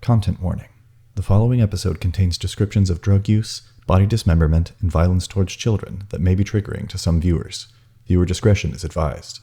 Content warning. The following episode contains descriptions of drug use, body dismemberment, and violence towards children that may be triggering to some viewers. Viewer discretion is advised.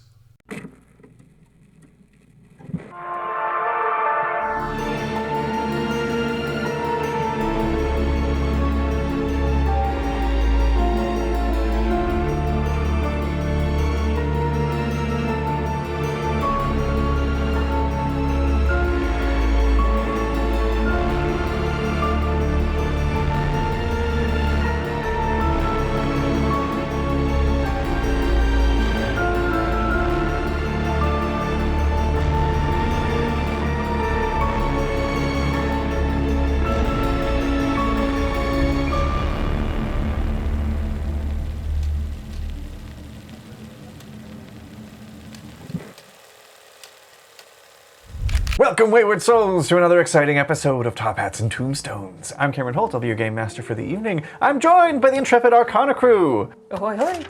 Welcome, wayward souls, to another exciting episode of Top Hats and Tombstones. I'm Cameron Holt, I'll be your game master for the evening. I'm joined by the intrepid Arcana crew. Ahoy, hoy.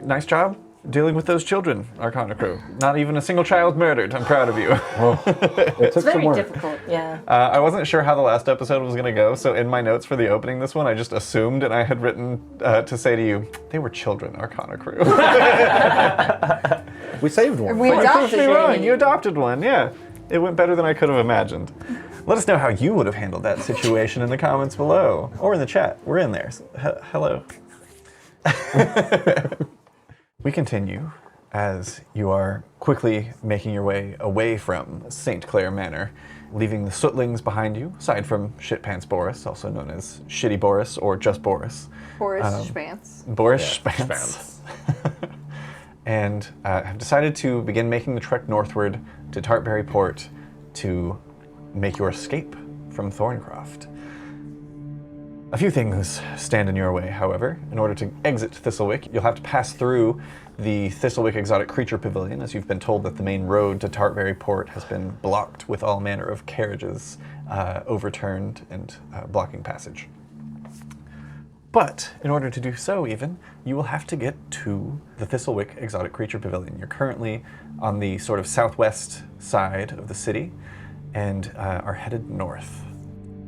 Nice job dealing with those children, Arcana crew. Not even a single child murdered. I'm proud of you. It's very difficult, yeah. I wasn't sure how the last episode was going to go, so in my notes for the opening this one, I just assumed, and I had written to say to you, they were children, Arcana crew. We saved one. We adopted wrong. You adopted one, yeah. It went better than I could have imagined. Let us know how you would have handled that situation in the comments below, or in the chat. We're in there. So, hello. We continue as you are quickly making your way away from St. Clair Manor, leaving the Sootlings behind you, aside from Shitpants Boris, also known as Shitty Boris or just Boris. Boris Spance. Boris Spance. And have decided to begin making the trek northward to Tartberry Port to make your escape from Thorncroft. A few things stand in your way, however. In order to exit Thistlewick, you'll have to pass through the Thistlewick Exotic Creature Pavillion, as you've been told that the main road to Tartberry Port has been blocked with all manner of carriages overturned and blocking passage. But in order to do so even, you will have to get to the Thistlewick Exotic Creature Pavillion. You're currently on the sort of southwest side of the city and are headed north.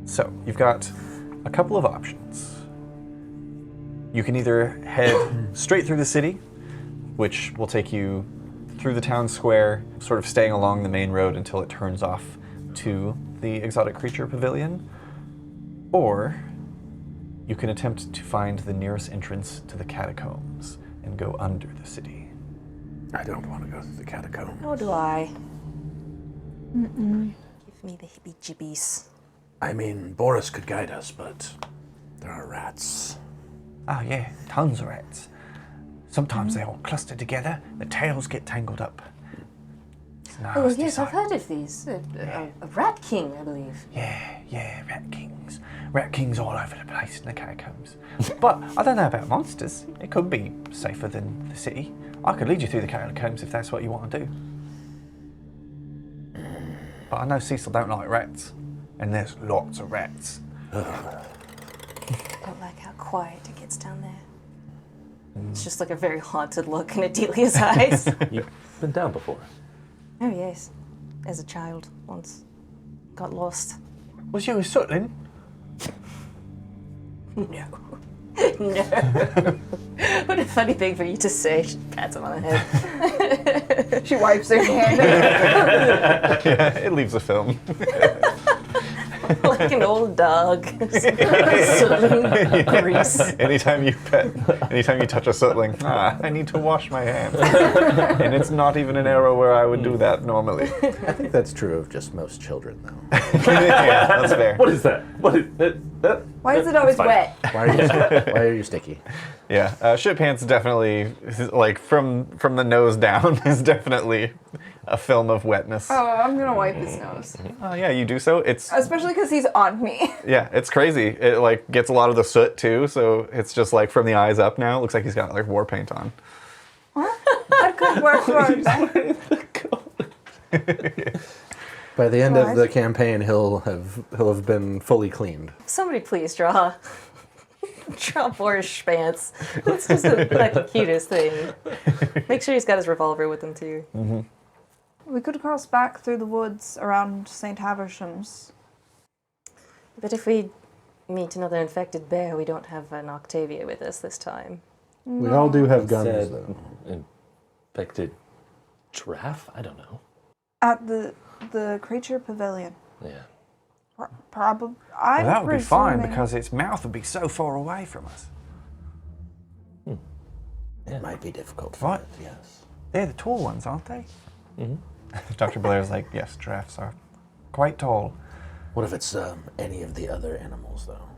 So you've got a couple of options. You can either head straight through the city, which will take you through the town square, sort of staying along the main road until it turns off to the Exotic Creature Pavillion, or you can attempt to find the nearest entrance to the catacombs and go under the city. I don't want to go through the catacombs. Nor do I. Give me the hippie-jibbies. I mean, Boris could guide us, but there are rats. Oh yeah, tons of rats. Sometimes they all cluster together, the tails get tangled up. It's Oh, nasty yes, I've sight. heard of these. A rat king, I believe. Yeah, rat kings. Rat kings all over the place in the catacombs. But I don't know about monsters. It could be safer than the city. I could lead you through the catacombs if that's what you want to do. But I know Cecil don't like rats. And there's lots of rats. I don't like how quiet it gets down there. It's just like a very haunted look in Adelia's eyes. You've been down before. Oh, yes. As a child, once. Got lost. Was you a Sootling? No. No. What a funny thing for you to say. She pats him on the head. She wipes her hand. Yeah, it leaves a film. Like an old dog. Sootling grease. Anytime you touch a Sootling, I need to wash my hands. And it's not even an era where I would do that normally. I think that's true of just most children, though. Yeah, that's fair. What is that? What is that? Why is it always wet? Why are you sticky? Yeah, Shitpants definitely, like from the nose down, is definitely a film of wetness. Oh, I'm gonna wipe his nose. Oh yeah, you do so. It's Especially because he's on me. yeah, it's crazy. It like gets a lot of the soot too, so it's just like from the eyes up now. It looks like he's got like war paint on. I could work for By the end of the campaign, he'll have been fully cleaned. Somebody please draw Boris Spance. That's just like the cutest thing. Make sure he's got his revolver with him too. We could cross back through the woods around St. Haversham's But if we meet another infected bear, we don't have an Octavia with us this time. We all do have guns, Said though. infected giraffe? I don't know. At the creature pavilion. Yeah. Probably. Well, that would be fine because its mouth would be so far away from us. It might be difficult. What? It, yes. They're the tall ones, aren't they? Mm-hmm. Dr. Blair's like, yes, giraffes are quite tall. What if it's any of the other animals, though?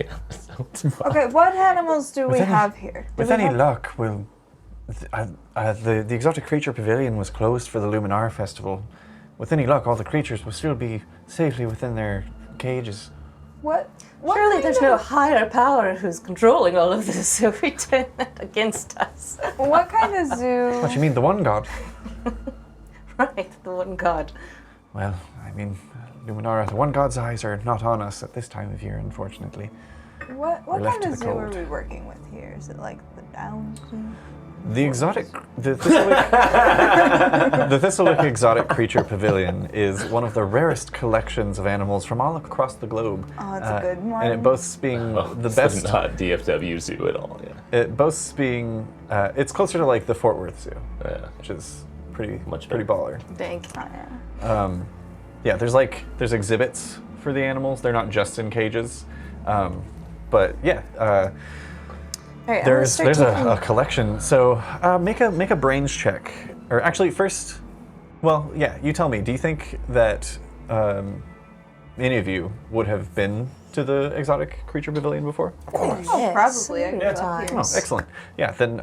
Yeah, that sounds fine. Okay, what animals do we any- have here? With any luck, we'll. The Exotic Creature Pavilion was closed for the Luminar Festival. With any luck, all the creatures will still be safely within their cages. What Surely kind there's of- no higher power who's controlling all of this, so we turn that against us. What kind of zoo? What, you mean the one god? Right, the one god. Well, I mean, Luminara, the one god's eyes are not on us at this time of year, unfortunately. What We're left kind to of the zoo are cold. we working with here? Is it like the Downs Zoo? The Thistlewick Exotic Creature Pavilion is one of the rarest collections of animals from all across the globe. Oh, it's a good one. And it boasts being the So best. not DFW Zoo at all, yeah. It boasts being. It's closer to like the Fort Worth Zoo, Yeah. which is pretty Much pretty baller. Bank. Yeah, there's exhibits for the animals. They're not just in cages, but yeah. All right, I'm gonna There's start taking- a collection. So make a brains check, or actually first, well, yeah, you tell me. Do you think that any of you would have been to the Exotic Creature Pavilion before? Yes, probably. I several grew up times. here. Oh, excellent. Yeah, then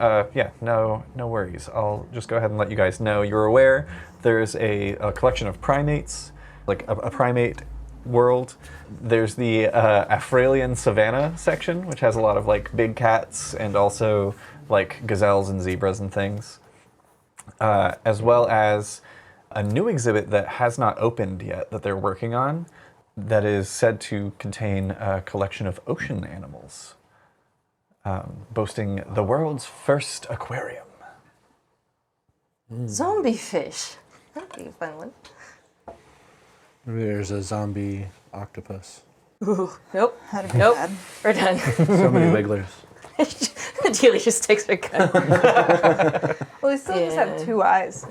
no worries. I'll just go ahead and let you guys know. You're aware there's a collection of primates, like a primate world. There's the Afralian Savannah section, which has a lot of like big cats and also like gazelles and zebras and things, as well as a new exhibit that has not opened yet that they're working on that is said to contain a collection of ocean animals, boasting the world's first aquarium. Zombie fish. That'd be a fun one. Maybe there's a zombie octopus. Ooh, nope. That'd be Nope. bad. We're done. So many wigglers. Delia just takes her gun. Well, they still just have Yeah. 2 eyes.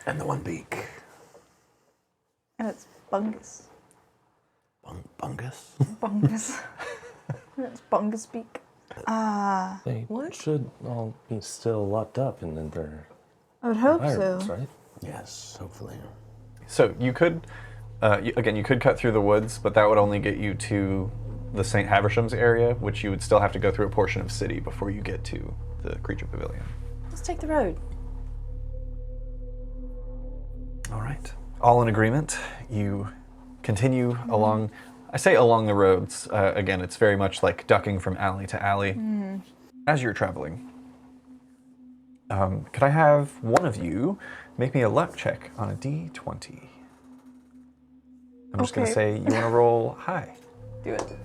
And the one beak. And it's Bungus. Bungus? Bungus. And it's Bungus beak. They should all be still locked up in their I would hope environments, so. right? Yes, hopefully. So you could, you could cut through the woods, but that would only get you to the St. Haversham's area, which you would still have to go through a portion of city before you get to the Creature Pavilion. Let's take the road. All right. All in agreement. You continue along, I say along the roads. Again, it's very much like ducking from alley to alley. As you're traveling, could I have one of you make me a luck check on a D20? I'm just going to Okay. say you want to roll high. Do it.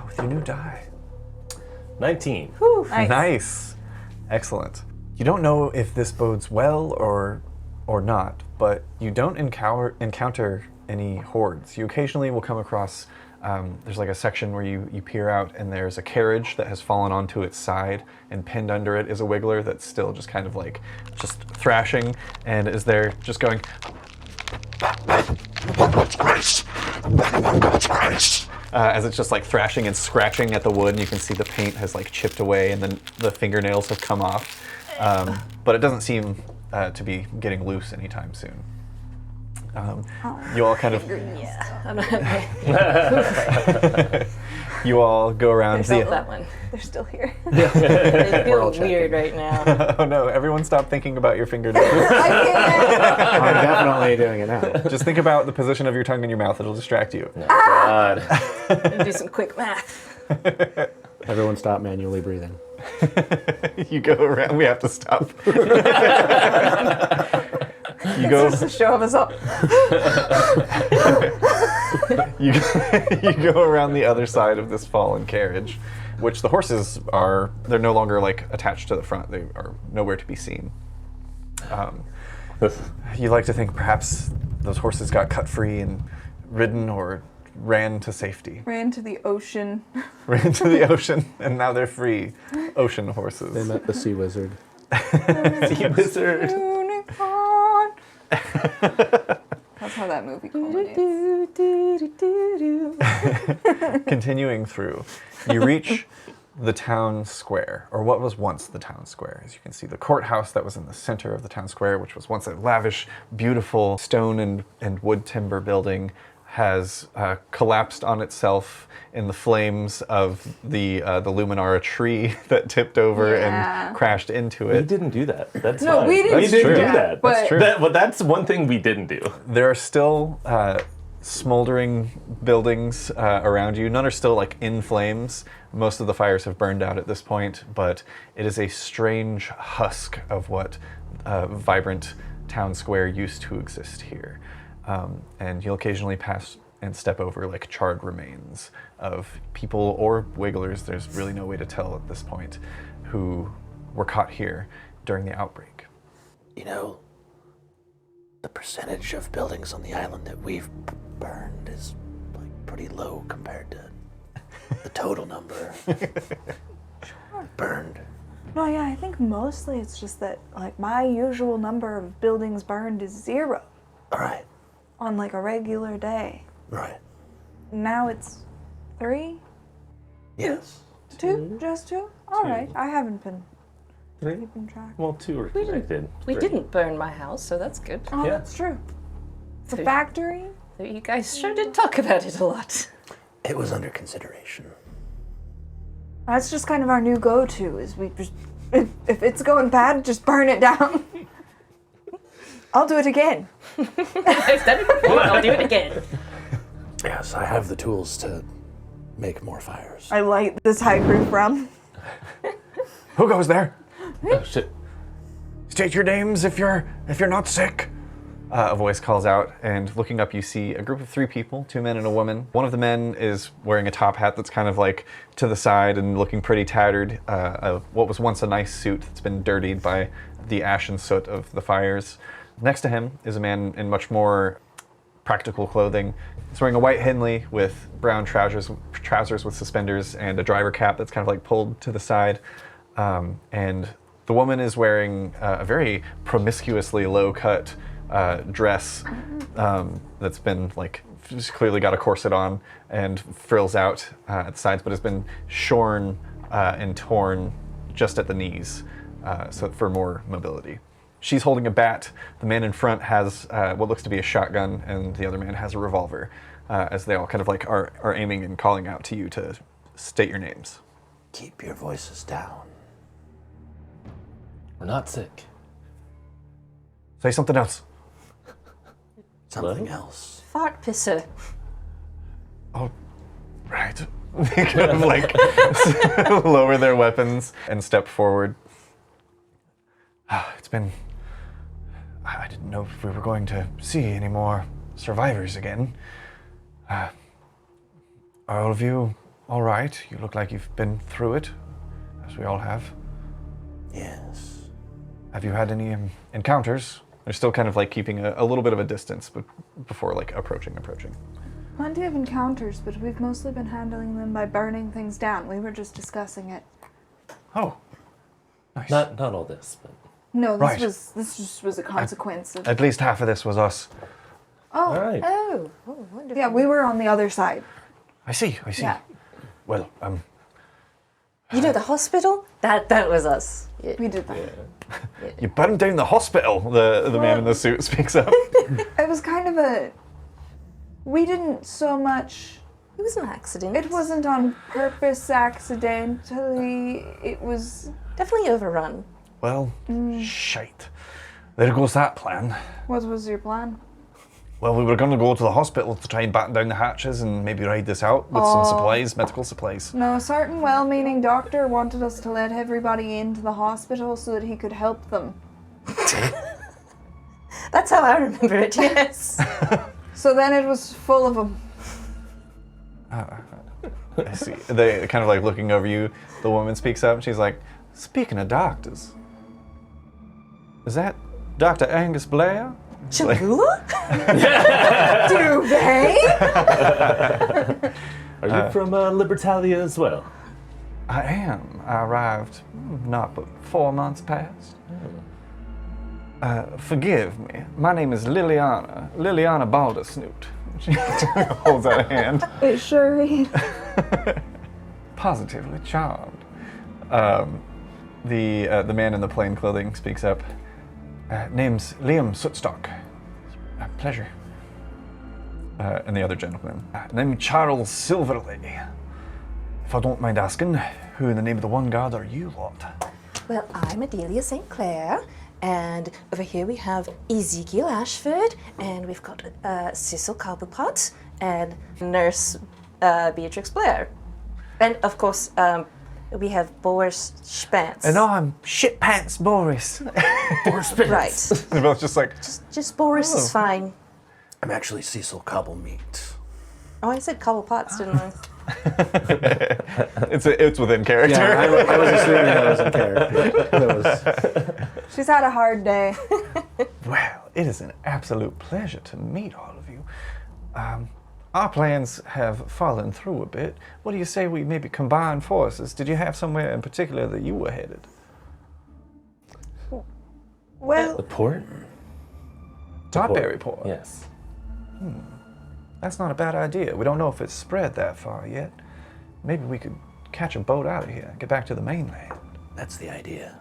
With your new die. 19. Nice. Nice. Excellent. You don't know if this bodes well or not, but you don't encounter any hordes. You occasionally will come across, there's like a section where you peer out and there's a carriage that has fallen onto its side, and pinned under it is a wiggler that's still just kind of like just thrashing and is there just going as it's just like thrashing and scratching at the wood, and you can see the paint has like chipped away and then the fingernails have come off. But it doesn't seem to be getting loose anytime soon. You all kind of I'm not you all go around There's that one. They're still here. They feel all weird right now. Oh no, everyone stop thinking about your fingernails. I can't. I'm definitely doing it now. Just think about the position of your tongue in your mouth, it'll distract you. Oh, God. Gonna do some quick math. Everyone stop manually breathing. You go around, we have to stop. You go Just to show us all. you go around the other side of this fallen carriage, which the horses they're no longer like attached to the front. They are nowhere to be seen. You like to think perhaps those horses got cut free and ridden or ran to safety. Ran to the ocean. Ran to the ocean, and now they're free. Ocean horses. They met the sea wizard. Sea wizard. Unicorn. That's how that movie culminates. Continuing through, you reach the town square, or what was once the town square. As you can see, the courthouse that was in the center of the town square, which was once a lavish, beautiful stone and wood timber building, has collapsed on itself in the flames of the Luminara tree that tipped over and crashed into We it. didn't do that. That's No, fine. we didn't We do didn't do that, that. but- That's true. But that's one thing we didn't do. There are still smoldering buildings around you. None are still like in flames. Most of the fires have burned out at this point, but it is a strange husk of what vibrant town square used to exist here. And you'll occasionally pass and step over like charred remains of people or wigglers, there's really no way to tell at this point, who were caught here during the outbreak. You know, the percentage of buildings on the island that we've burned is like pretty low compared to the total number burned. No, yeah, I think mostly it's just that, like, my usual number of buildings burned is 0 All right, on, like, a regular day. right. Now it's 3? Yes. 2? Just 2? All right. I haven't been keeping track. Well, 2 are connected. We didn't burn my house, so that's good. Oh, Yeah. that's true. The So- factory? So you guys sure did talk about it a lot. It was under consideration. That's just kind of our new go-to, is we just, if it's going bad, just burn it down. I'll do it again. I've done it before, I'll do it again. Yes, I have the tools to make more fires. I light this high proof rum. Who goes there? Oh, shit. State your names if you're not sick. A voice calls out, and looking up, you see a group of 3 people, 2 men and a woman. One of the men is wearing a top hat that's kind of like to the side and looking pretty tattered. Of what was once a nice suit that's been dirtied by the ash and soot of the fires. Next to him is a man in much more practical clothing. He's wearing a white Henley with brown trousers with suspenders and a driver cap that's kind of like pulled to the side. And the woman is wearing a very promiscuously low-cut dress that's been like, she's clearly got a corset on and frills out at the sides, but has been shorn and torn just at the knees, so for more mobility. She's holding a bat. The man in front has what looks to be a shotgun, and the other man has a revolver, as they all kind of like are aiming and calling out to you to state your names. Keep your voices down. We're not sick. Say something else. Something else. Fart pisser. Oh, right. They kind of like lower their weapons and step forward. It's been... I didn't know if we were going to see any more survivors again. Are all of you all right? You look like you've been through it, as we all have. Yes. Have you had any encounters? They're still kind of like keeping a little bit of a distance before like approaching. Plenty of encounters, but we've mostly been handling them by burning things down. We were just discussing it. Oh, nice. Not all this, but No, Right. this just was a consequence of... At least half of this was us. all right. Oh, wonderful. Yeah, we were on the other side. I see. Yeah. Well, You know the hospital? That was us. Yeah. We did that. you burned down the hospital, the man in the suit speaks up. It was kind of a... We didn't so much... It was an accident. It wasn't on purpose, accidentally. It was... definitely overrun. Well, shite. There goes that plan. What was your plan? Well, we were going to go to the hospital to try and batten down the hatches and maybe ride this out with some supplies, medical supplies. No, a certain well-meaning doctor wanted us to let everybody into the hospital so that he could help them. That's how I remember it, yes. So then it was full of them. I see. They kind of like looking over you. The woman speaks up and she's like, speaking of doctors, is that Dr. Angus Blair? Cholula? Do they? Are you from Libertalia as well? I am. I arrived not but 4 months past. Forgive me. My name is Liliana Baldersnoot. She holds out a hand. It sure is. Positively charmed. The man in the plain clothing speaks up. Name's Liam Sootstock. Pleasure. And the other gentleman. Name's Charles Silverley. If I don't mind asking, who in the name of the one God are you lot? Well, I'm Adelia St. Clair, and over here we have Ezekiel Ashford, and we've got Cecil Cobblepot, and Nurse Beatrix Blair. And of course, we have Boris Spence. And I'm Shitpants Boris. Boris Spence. Right. They're both just like, Just Boris is fine. I'm actually Cecil Cobblemeat. Oh, I said Cobblepots, didn't I? it's within character. Yeah, I was assuming that was in character. That was... She's had a hard day. Well, it is an absolute pleasure to meet all of you. Our plans have fallen through a bit. What do you say we maybe combine forces? Did you have somewhere in particular that you were headed? Well, The port? Tartberry Port. Yes. That's not a bad idea. We don't know if it's spread that far yet. Maybe we could catch a boat out of here and get back to the mainland. That's the idea.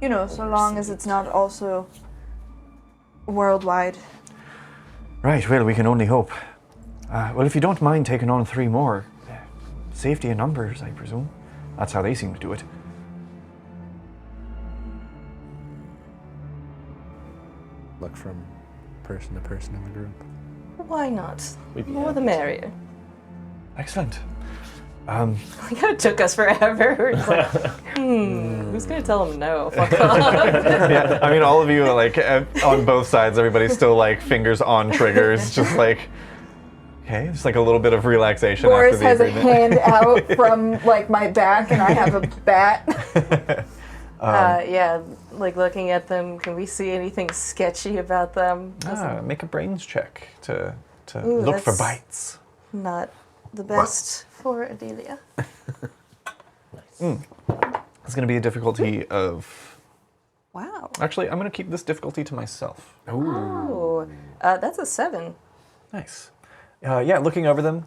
you know, so long as it's not also worldwide. Right, well, we can only hope. Well, if you don't mind taking on 3 more, safety in numbers, I presume. That's how they seem to do it. Look from person to person in the group. Why not? We'd be More happy the to. merrier. Excellent. Like, it took us forever. It's like, who's gonna tell him no? Fuck off. Yeah, I mean, all of you, like, on both sides, everybody's still, like, fingers on triggers, just like, okay, just like a little bit of relaxation Boris after the has agreement. a hand out from like my back, and I have a bat. Yeah, like looking at them, can we see anything sketchy about them? Make a brains check to Ooh, look for that's- bites. Not the best for Adelia. It's going to be a difficulty of... Wow. Actually, I'm going to keep this difficulty to myself. Oh, that's a 7. Nice. Yeah, looking over them,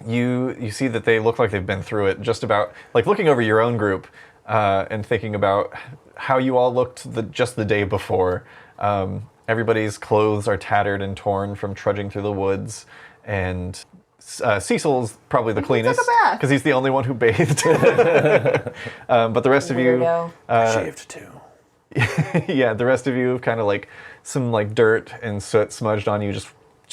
you see that they look like they've been through it just about, like looking over your own group and thinking about how you all looked just the day before. Everybody's clothes are tattered and torn from trudging through the woods, and Cecil's probably the cleanest took a bath. because he's the only one who bathed. But the rest of you, Weirdo. Shaved too. yeah, the rest of you have kind of like some like dirt and soot smudged on you just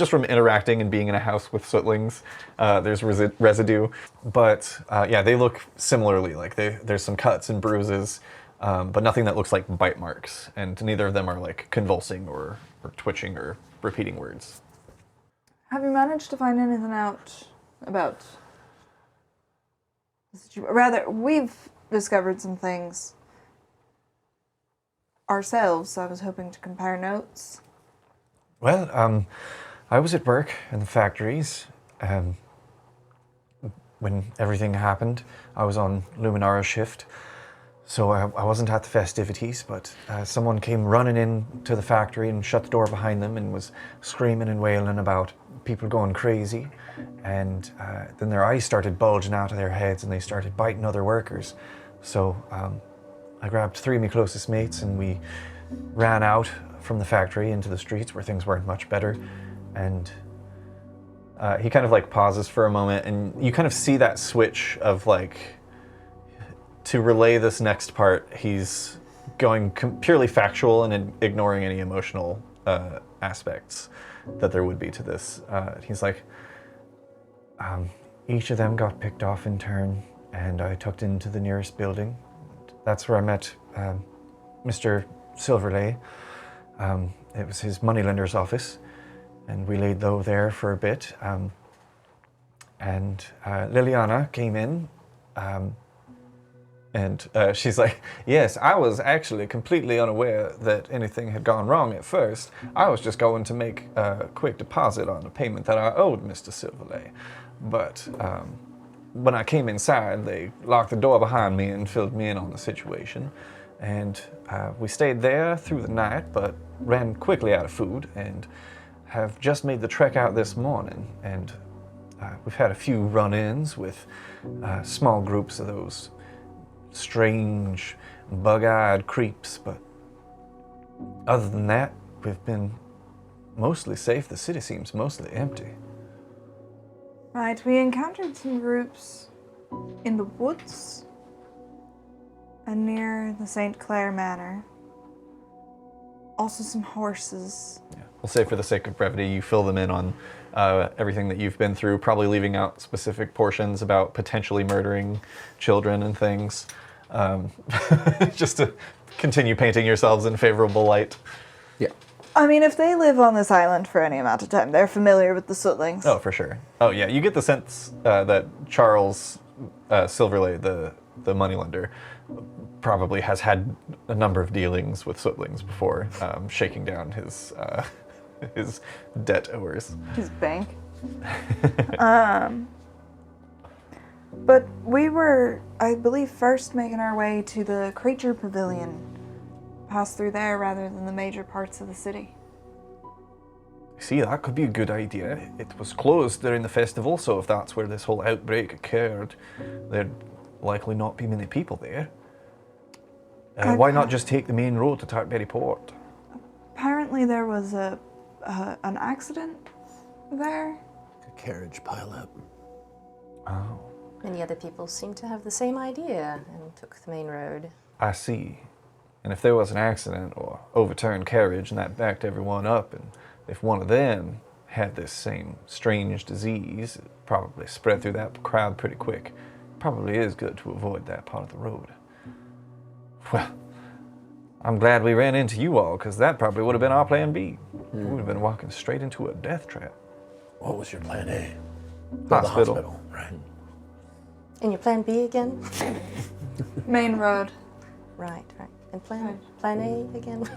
from interacting and being in a house with sootlings. There's residue, but yeah, they look similarly. Like there's some cuts and bruises, but nothing that looks like bite marks, and neither of them are like convulsing or twitching or repeating words. Have you managed to find anything out about the situation? Rather, we've discovered some things ourselves, so I was hoping to compare notes. Well, I was at work in the factories when everything happened. I was on Luminara's shift, so I wasn't at the festivities, but someone came running in to the factory and shut the door behind them and was screaming and wailing about people going crazy. And then their eyes started bulging out of their heads and they started biting other workers. So I grabbed 3 of my closest mates and we ran out from the factory into the streets where things weren't much better. And he kind of like pauses for a moment, and you kind of see that switch of like, to relay this next part, he's going purely factual and ignoring any emotional aspects that there would be to this. He's like, each of them got picked off in turn, and I tucked into the nearest building. That's where I met Mr. Silverley. It was his moneylender's office, and we laid low there for a bit. And Liliana came in, And she's like, yes, I was actually completely unaware that anything had gone wrong at first. I was just going to make a quick deposit on a payment that I owed Mr. Silverley. But when I came inside, they locked the door behind me and filled me in on the situation. And we stayed there through the night, but ran quickly out of food and have just made the trek out this morning. And we've had a few run-ins with small groups of those strange, bug-eyed creeps, but other than that, we've been mostly safe. The city seems mostly empty. Right, we encountered some groups in the woods and near the St. Clair Manor. Also some horses. Yeah. We'll say for the sake of brevity, you fill them in on everything that you've been through, probably leaving out specific portions about potentially murdering children and things, just to continue painting yourselves in favorable light. Yeah. I mean, if they live on this island for any amount of time, they're familiar with the Sootlings. Oh, for sure. Oh, yeah. You get the sense that Charles Silverley, the moneylender, probably has had a number of dealings with Sootlings before, shaking down his debt owers. His bank. But we were, I believe, first making our way to the Creature Pavillion. Pass through there rather than the major parts of the city. See, that could be a good idea. It was closed during the festival, so if that's where this whole outbreak occurred, there'd likely not be many people there. Why not just take the main road to Tartberry Port? Apparently there was an accident there. A carriage pileup. Oh, Many other people seem to have the same idea and took the main road. I see. And if there was an accident or overturned carriage and that backed everyone up, and if one of them had this same strange disease, it probably spread through that crowd pretty quick. Probably is good to avoid that part of the road. Well, I'm glad we ran into you all, because that probably would have been our plan B. We would have been walking straight into a death trap. What was your plan A? Hospital. The hospital, right. And your plan B again? Main road. Right. And plan A again?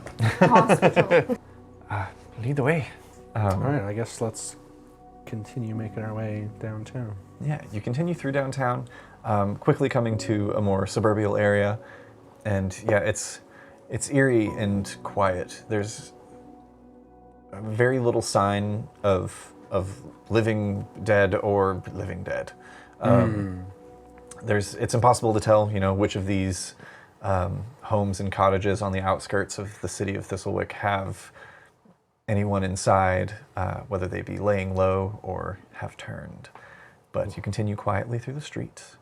Hospital. Lead the way. All right, I guess let's continue making our way downtown. Yeah, you continue through downtown, quickly coming to a more suburban area, and yeah, it's eerie and quiet. There's very little sign of living dead or living dead. It's impossible to tell, which of these homes and cottages on the outskirts of the city of Thistlewick have anyone inside, whether they be laying low or have turned. But you continue quietly through the streets.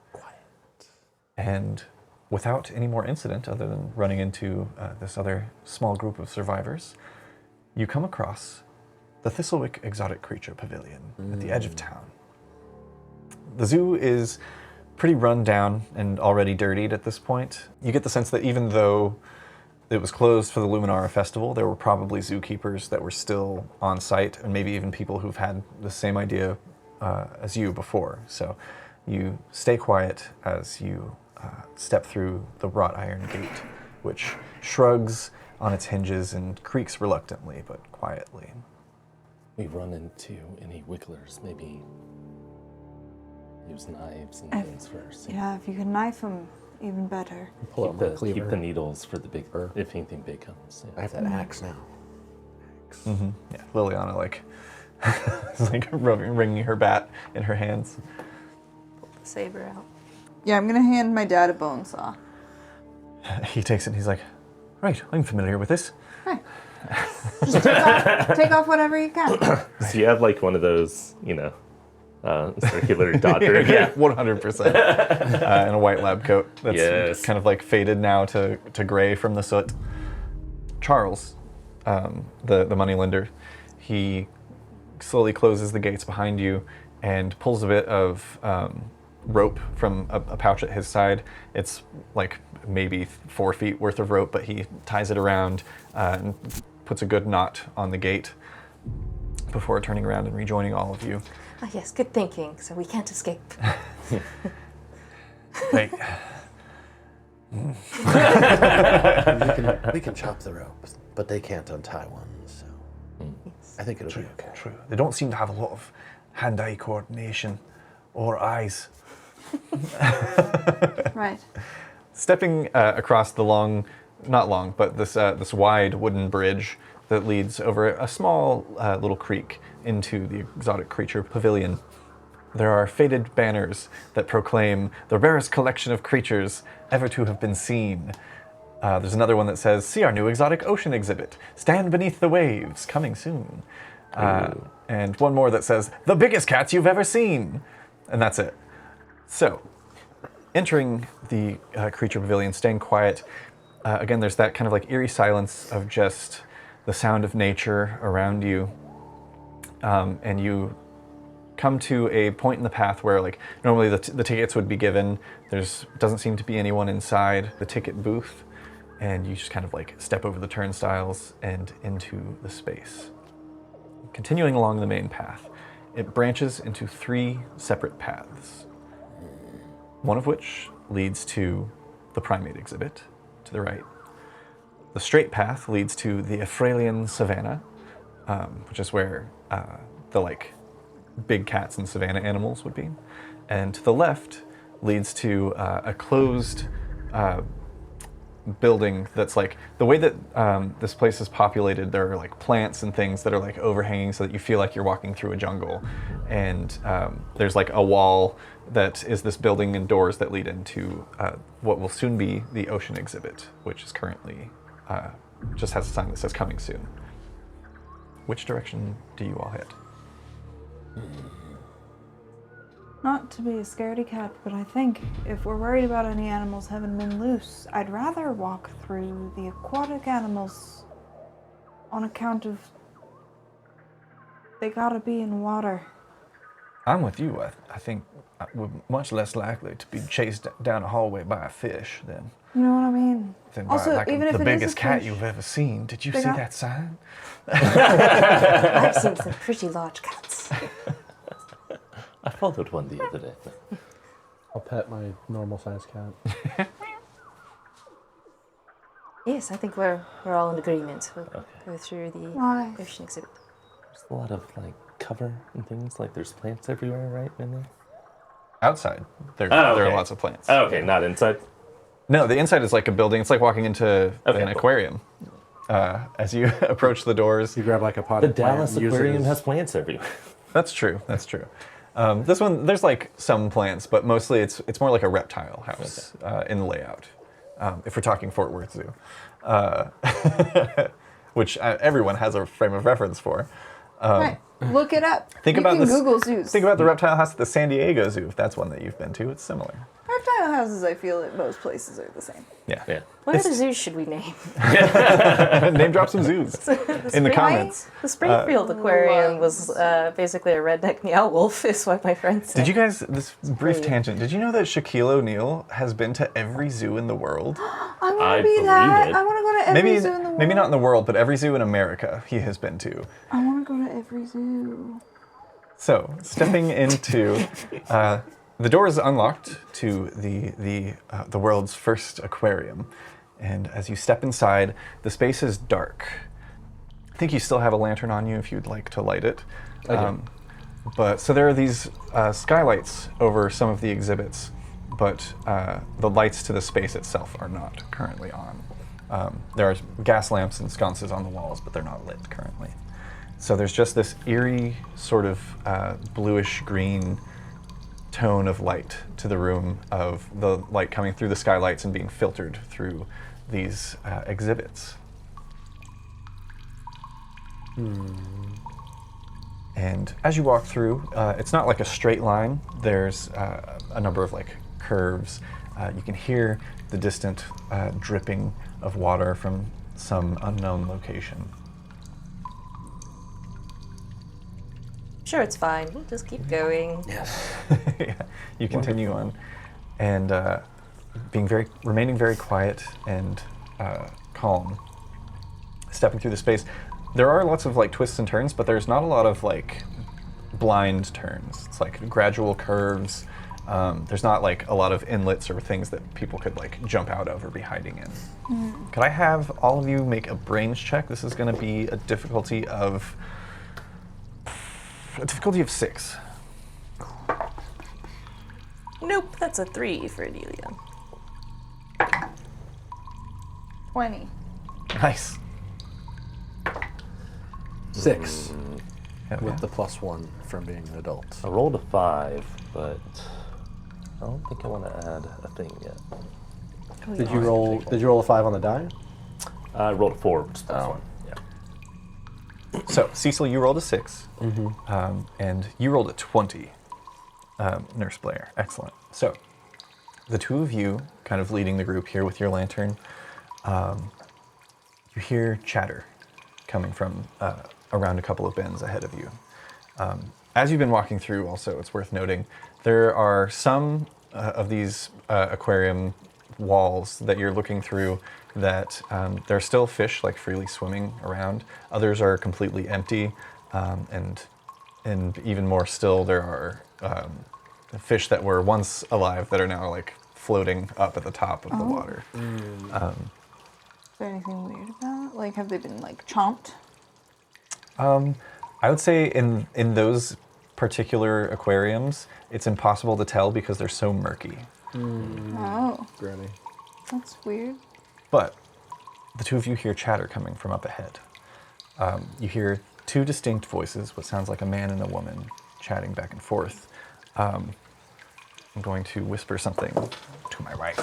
And without any more incident other than running into this other small group of survivors, you come across the Thistlewick Exotic Creature Pavillion at the edge of town. The zoo is pretty run down and already dirtied at this point. You get the sense that even though it was closed for the Luminara Festival, there were probably zookeepers that were still on site, and maybe even people who've had the same idea as you before. So you stay quiet as you step through the wrought iron gate, which shrugs on its hinges and creaks reluctantly but quietly. We run into any wigglers, maybe use knives and things first. Yeah, if you can knife them, even better. Pull out my cleaver. Keep the needles for the big, if anything big comes. Yeah. I have that axe now. Mm-hmm. Yeah, Liliana is wringing her bat in her hands. Pull the saber out. Yeah, I'm gonna hand my dad a bone saw. He takes it and he's like, right, I'm familiar with this. Right. Just take off whatever you can. So you have one of those, circular dodger. Yeah, 100%. And a white lab coat that's kind of faded now to gray from the soot. Charles, the moneylender, he slowly closes the gates behind you and pulls a bit of rope from a pouch at his side. It's maybe 4 feet worth of rope, but he ties it around and puts a good knot on the gate before turning around and rejoining all of you. Ah, yes, good thinking. So we can't escape. Right. We can chop the rope, but they can't untie one, so I think it'll be okay. True. They don't seem to have a lot of hand-eye coordination or eyes. Right. Stepping across the not long, but this wide wooden bridge that leads over a small little creek into the Exotic Creature Pavilion. There are faded banners that proclaim the rarest collection of creatures ever to have been seen. There's another one that says, "See our new exotic ocean exhibit. Stand beneath the waves, coming soon." And one more that says, "The biggest cats you've ever seen." And that's it. So, entering the Creature Pavilion, staying quiet. Again, there's that kind of like eerie silence of just the sound of nature around you. And you come to a point in the path where like normally the tickets would be given. Doesn't seem to be anyone inside the ticket booth. And you just kind of like step over the turnstiles and into the space. Continuing along the main path, it branches into 3 separate paths. One of which leads to the primate exhibit to the right. The straight path leads to the Ephraelian savanna, which is where the like big cats and savanna animals would be. And to the left leads to a closed building that's like, the way that this place is populated, there are like plants and things that are like overhanging so that you feel like you're walking through a jungle. And there's like a wall that is this building and doors that lead into what will soon be the ocean exhibit, which is currently just has a sign that says coming soon. Which direction do you all head? Not to be a scaredy cat, but I think if we're worried about any animals having been loose, I'd rather walk through the aquatic animals on account of they gotta be in water. I'm with you. I think we're much less likely to be chased down a hallway by a fish than You know what I mean? by Also, like even if the it is a biggest cat fish, you've ever seen. Did you they see got- that sign? I've seen some pretty large cats. I followed one the other day. I'll pet my normal-sized cat. Yes, I think we're all in agreement. We'll go through the Why? ocean exhibit. There's a lot of like cover and things. Like there's plants everywhere, right in there. Outside, there okay. are lots of plants. Oh, okay, not inside. No, the inside is like a building. It's like walking into Okay, an cool. aquarium. As you approach the doors, You grab like a pot. The Dallas Aquarium has plants everywhere. that's true. That's true. This one, there's like some plants, but mostly it's more like a reptile house in the layout. If we're talking Fort Worth Zoo, which everyone has a frame of reference for. Right. Look it up. Think you about can this. Google zoos. Think about the reptile house at the San Diego Zoo. If that's one that you've been to, it's similar. reptile houses. I feel at most places are the same. Yeah. Yeah. What other zoos should we name? Name drop some zoos in the comments. The Springfield Aquarium was basically a redneck meow wolf, is what my friend said. Did you guys, this brief tangent, did you know that Shaquille O'Neal has been to every zoo in the world? I want I to be believe that. it. I want to go to every zoo in the world. Maybe not in the world, but every zoo in America he has been to. I want to go to every zoo. So, stepping into, the door is unlocked to the world's first aquarium. And as you step inside, the space is dark. I think you still have a lantern on you if you'd like to light it. But so there are these skylights over some of the exhibits, but the lights to the space itself are not currently on. There are gas lamps and sconces on the walls, but they're not lit currently. So there's just this eerie sort of bluish-green tone of light to the room, of the light coming through the skylights and being filtered through these exhibits. And as you walk through, it's not like a straight line. There's a number of like curves. You can hear the distant dripping of water from some unknown location. Sure, it's fine. We'll just keep going. Yes. Yeah, you continue on, and remaining very quiet and calm. Stepping through the space, there are lots of like twists and turns, but there's not a lot of like blind turns. It's like gradual curves There's not like a lot of inlets or things that people could like jump out of or be hiding in. Could I have all of you make a brains check? This is going to be a difficulty of 6. Nope, that's a 3 for Adelia. 20. Nice. 6 Hell with yeah. the +1 from being an adult. I rolled a 5, but I don't think I want to add a thing yet. Did you roll a 5 on the die? I rolled a 4, which is +1. Oh. Yeah. So, Cecil, you rolled a 6, and you rolled a 20, Nurse Blair. Excellent. So, the two of you kind of leading the group here with your lantern, you hear chatter coming from around a couple of bends ahead of you. As you've been walking through, also, it's worth noting, there are some of these aquarium walls that you're looking through that there are still fish like freely swimming around. Others are completely empty, and even more still, there are fish that were once alive that are now like floating up at the top of the water. Is there anything weird about it? Like, have they been, like, chomped? I would say in those particular aquariums, it's impossible to tell because they're so murky. Oh, Granny. that's weird. But the two of you hear chatter coming from up ahead. You hear two distinct voices, what sounds like a man and a woman, chatting back and forth. I'm going to whisper something to my right.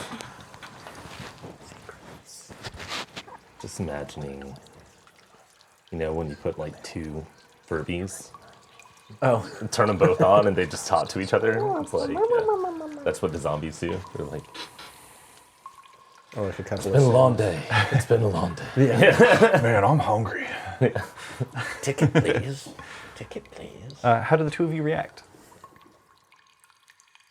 Just imagining, when you put like 2 Furbies, turn them both on and they just talk to each other. It's like, that's what the zombies do. They're like, Oh, like a couple it's been a long day. It's been a long day. Man, I'm hungry. Ticket, please. Ticket, please. How do the two of you react?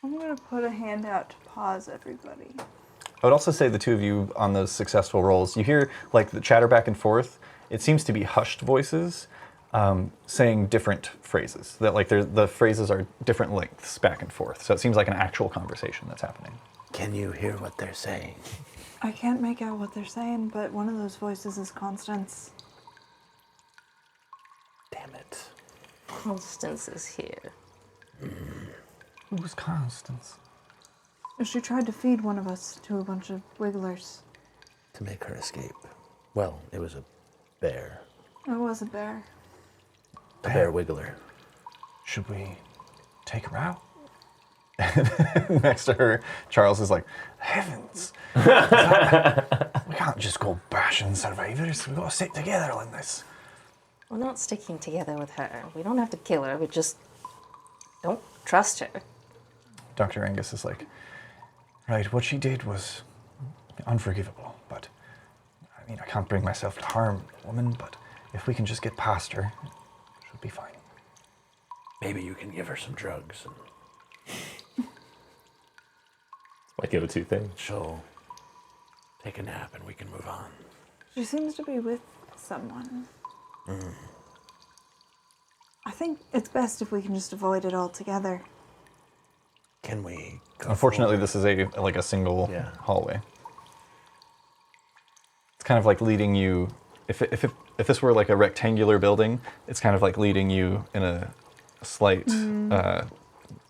I'm gonna put a hand out to pause everybody. I would also say the two of you on those successful rolls, you hear like the chatter back and forth. It seems to be hushed voices saying different phrases. That like the phrases are different lengths back and forth. So it seems like an actual conversation that's happening. Can you hear what they're saying? I can't make out what they're saying, but one of those voices is Constance. Damn it. Constance is here. Who's Constance? She tried to feed one of us to a bunch of wigglers. To make her escape. Well, it was a bear. It was a bear. A bear wiggler. Should we take her out? Next to her, Charles is like, heavens. We can't just go bashing survivors. We've got to stick together on this. We're not sticking together with her. We don't have to kill her. We just don't trust her. Dr. Angus is like, right, what she did was unforgivable, but I mean, I can't bring myself to harm the woman, but if we can just get past her, she'll be fine. Maybe you can give her some drugs and My go-to thing. she'll take a nap and we can move on. She seems to be with someone. I think it's best if we can just avoid it altogether. Can we go Unfortunately, forward? this is a single Yeah. hallway. It's kind of like leading you. If this were like a rectangular building, it's kind of like leading you in a slight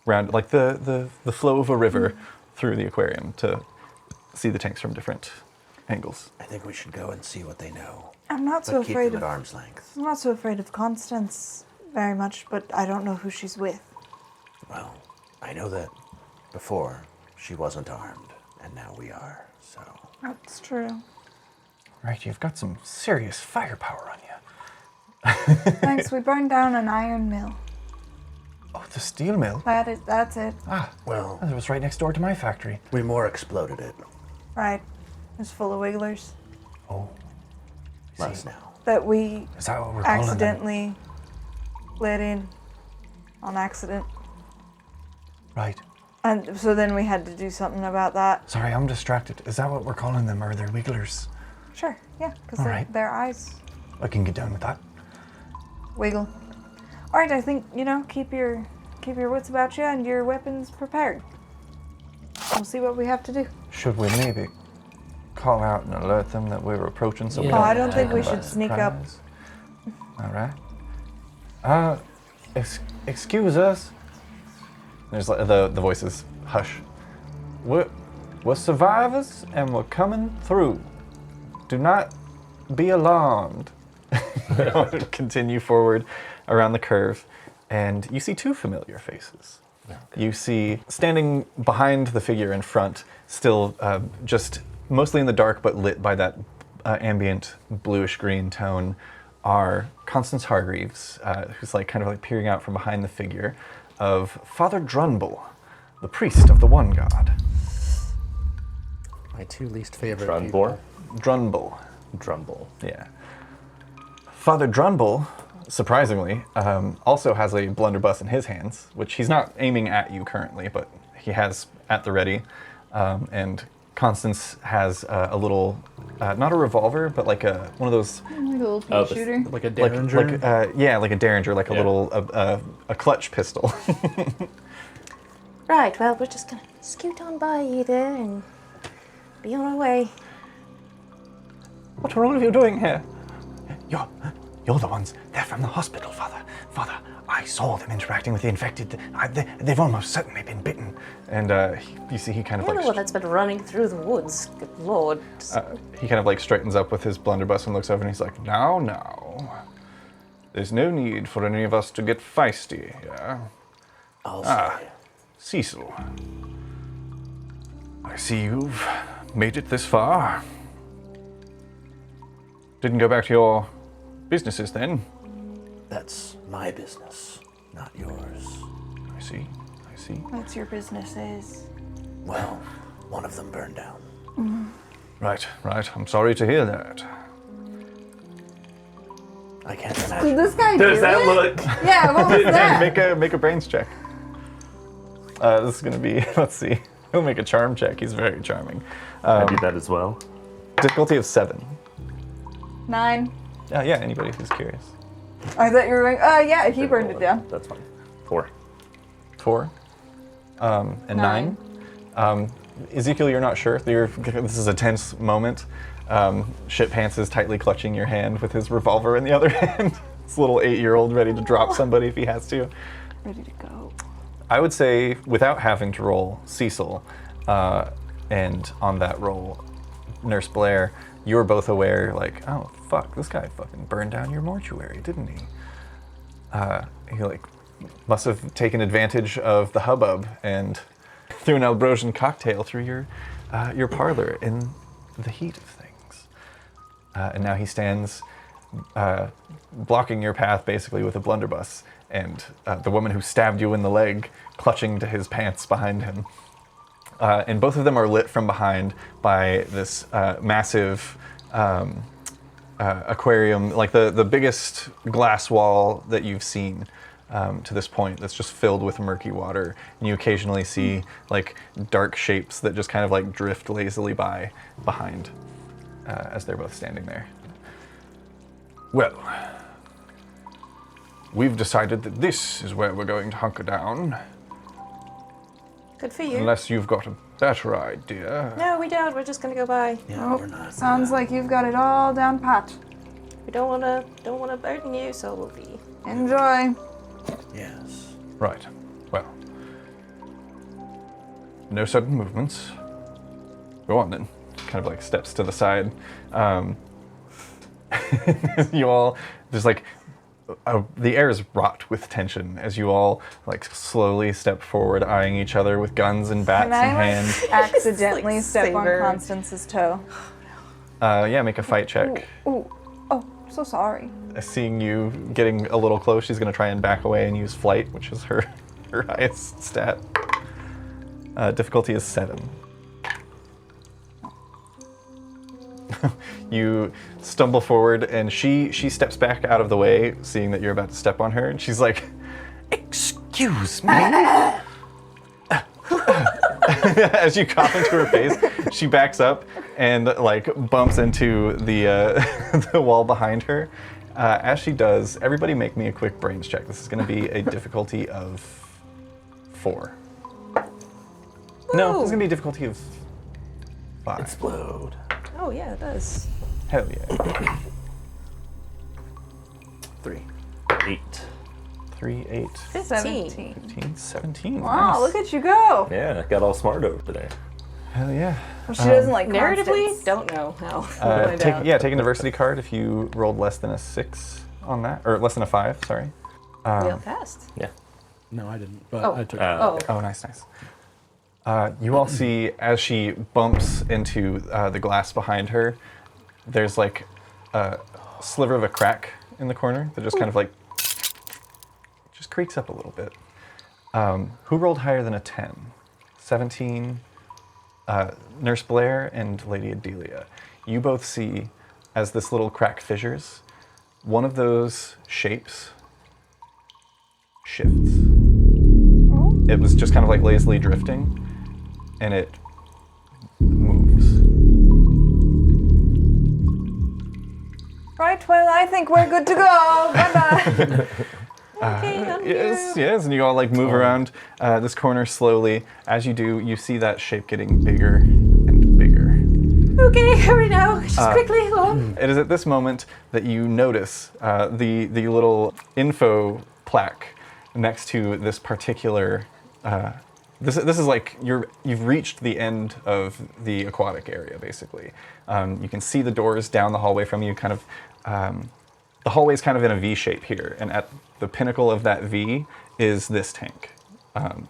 round, like the flow of a river through the aquarium to see the tanks from different angles. I think we should go and see what they know. I'm not But so keep afraid them at of arm's length. I'm not so afraid of Constance very much, but I don't know who she's with. Well, I know that before she wasn't armed, and now we are, so... That's true. Right, you've got some serious firepower on you. Thanks, we burned down an iron mill. Oh, the steel mill. That's it. Ah, Well, that was right next door to my factory. we more exploded it. Right. It's full of wigglers Oh, Less now. that we is that what we're calling them? accidentally let in on accident. Right. And so then we had to do something about that. Sorry, I'm distracted. Is that what we're calling them? Are they wigglers? Sure, yeah, because All right. their eyes I can get down with that. wiggle. All right, I think, keep your wits about you and your weapons prepared. We'll see what we have to do. Should we maybe call out and alert them that we're approaching so we Yeah. Oh, don't I don't think take we them by should sneak up. surprise? All right. Excuse us. There's like the voices hush. We're survivors and we're coming through. Do not be alarmed. Continue forward around the curve, and you see two familiar faces. You see, standing behind the figure in front, still just mostly in the dark but lit by that ambient bluish-green tone, are Constance Hargreaves, who's like kind of like peering out from behind the figure of Father Drunble, the priest of the One God. My two least favorite Drunbor? Drunble. Drumble. Yeah. Father Drunble, surprisingly, also has a blunderbuss in his hands, which he's not aiming at you currently, but he has at the ready. And Constance has a little, not a revolver, but like one of those, Like a little pea shooter. Like a Derringer. like a Derringer, like a little, a clutch pistol. Right, well, we're just gonna scoot on by you there and be on our way. What are all of you doing here? You're the ones. They're from the hospital, Father. Father, I saw them interacting with the infected. They've almost certainly been bitten. And you see he kind of You're like... the one that's been running through the woods. Good lord. he kind of like straightens up with his blunderbuss and looks over and he's like, now. There's no need for any of us to get feisty here. I'll say. Cecil. I see you've made it this far. Didn't go back to your businesses then? That's my business, not yours. I see. What's your business is? Well, one of them burned down. Right. I'm sorry to hear that. I can't Did imagine. this guy There's do that it? look. Yeah, what was that? Make a brains check. This is gonna be, let's see. He'll make a charm check. He's very charming. I do that as well. Difficulty of 7. 9. Yeah, anybody who's curious. I thought you were going, yeah, he burned it down. That's fine. 4. 4. And 9. Ezekiel, you're not sure. This is a tense moment. Shit Pants is tightly clutching your hand with his revolver in the other hand. This little 8-year-old ready to drop somebody if he has to. Ready to go. I would say, without having to roll, Cecil, and on that roll, Nurse Blair, you're both aware, like, oh, fuck, this guy fucking burned down your mortuary, didn't he? He, like, must have taken advantage of the hubbub and threw an Albrosian cocktail through your parlor in the heat of things. And now he stands blocking your path, basically, with a blunderbuss, and the woman who stabbed you in the leg clutching to his pants behind him. And both of them are lit from behind by this massive aquarium, like the biggest glass wall that you've seen to this point, that's just filled with murky water. And you occasionally see like dark shapes that just kind of like drift lazily by behind as they're both standing there. Well, we've decided that this is where we're going to hunker down. Good for you. Unless you've got a better idea. No, we don't. We're just gonna go by. Yeah, we're not. Sounds like you've got it all down pat. We don't wanna burden you, so we'll be. Enjoy. Yes. Right. Well. No sudden movements. Go on then. Kind of like steps to the side. You all, there's like, the air is wrought with tension as you all like slowly step forward, eyeing each other with guns and bats Can I in hand. accidentally Like step on Saber. Constance's toe? Yeah, make a fight check. Ooh. Oh, so sorry. Seeing you getting a little close, she's going to try and back away and use flight, which is her highest stat. Difficulty is 7. You stumble forward, and she steps back out of the way, seeing that you're about to step on her, and she's like, "Excuse me." As you cough into her face, she backs up and like bumps into the the wall behind her. As she does, everybody make me a quick brains check. This is going to be a difficulty of 4. No, this is going to be a difficulty of 5. Explode. Oh yeah, it does. Hell yeah. 3. 8. 3, 8, 15. 15, 17. Wow, Nice. look at you go. Yeah, got all smart over there. Hell yeah. Well, she doesn't like Narratively, constants. don't know how. Really don't. Take a diversity card if you rolled less than a 6 on that, or less than a 5, sorry. We all passed. Yeah. No, I didn't. But Oh. I took Oh, Oh, nice. You all see as she bumps into the glass behind her, there's like a sliver of a crack in the corner that just kind of like just creaks up a little bit. Who rolled higher than a 10? 17. Nurse Blair and Lady Adelia. You both see as this little crack fissures, one of those shapes shifts. It was just kind of like lazily drifting, and it moves. Right, well, I think we're good to go. Bye-bye. Yes, and you all like move around this corner slowly. As you do, you see that shape getting bigger and bigger. okay, hurry now. Just quickly along. It is at this moment that you notice the little info plaque next to this particular. This is like you've reached the end of the aquatic area, basically. You can see the doors down the hallway from you, kind of. The hallway's kind of in a V shape here, and at the pinnacle of that V is this tank.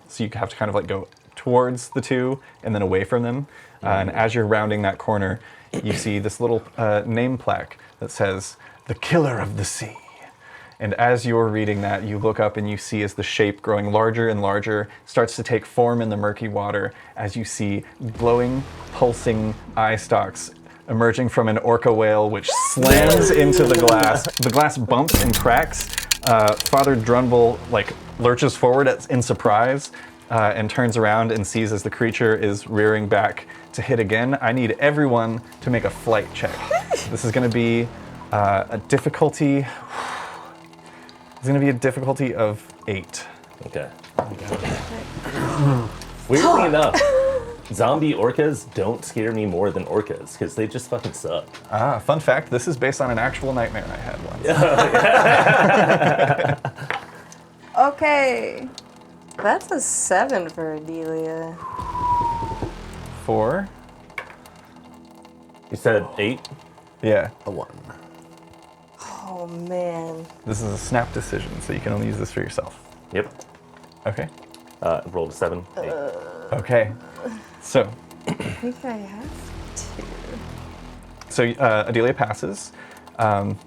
So you have to kind of like go towards the two and then away from them. And as you're rounding that corner, you see this little name plaque that says, "The Killer of the Sea." And as you're reading that, you look up and you see as the shape growing larger and larger starts to take form in the murky water as you see glowing, pulsing eye stalks emerging from an orca whale, which slams into the glass. The glass bumps and cracks. Father Drunville like lurches forward in surprise and turns around and sees as the creature is rearing back to hit again. I need everyone to make a flight check. This is going to be a difficulty. It's going to be a difficulty of 8. Okay. Weirdly enough, zombie orcas don't scare me more than orcas because they just fucking suck. Fun fact, this is based on an actual nightmare I had once. Okay. That's a 7 for Adelia. 4. You said 8? Yeah. a 1. Oh man. This is a snap decision, so you can only use this for yourself. Yep. Okay. Rolled a 7. 8. Okay. So, I think I have to. so Adelia passes.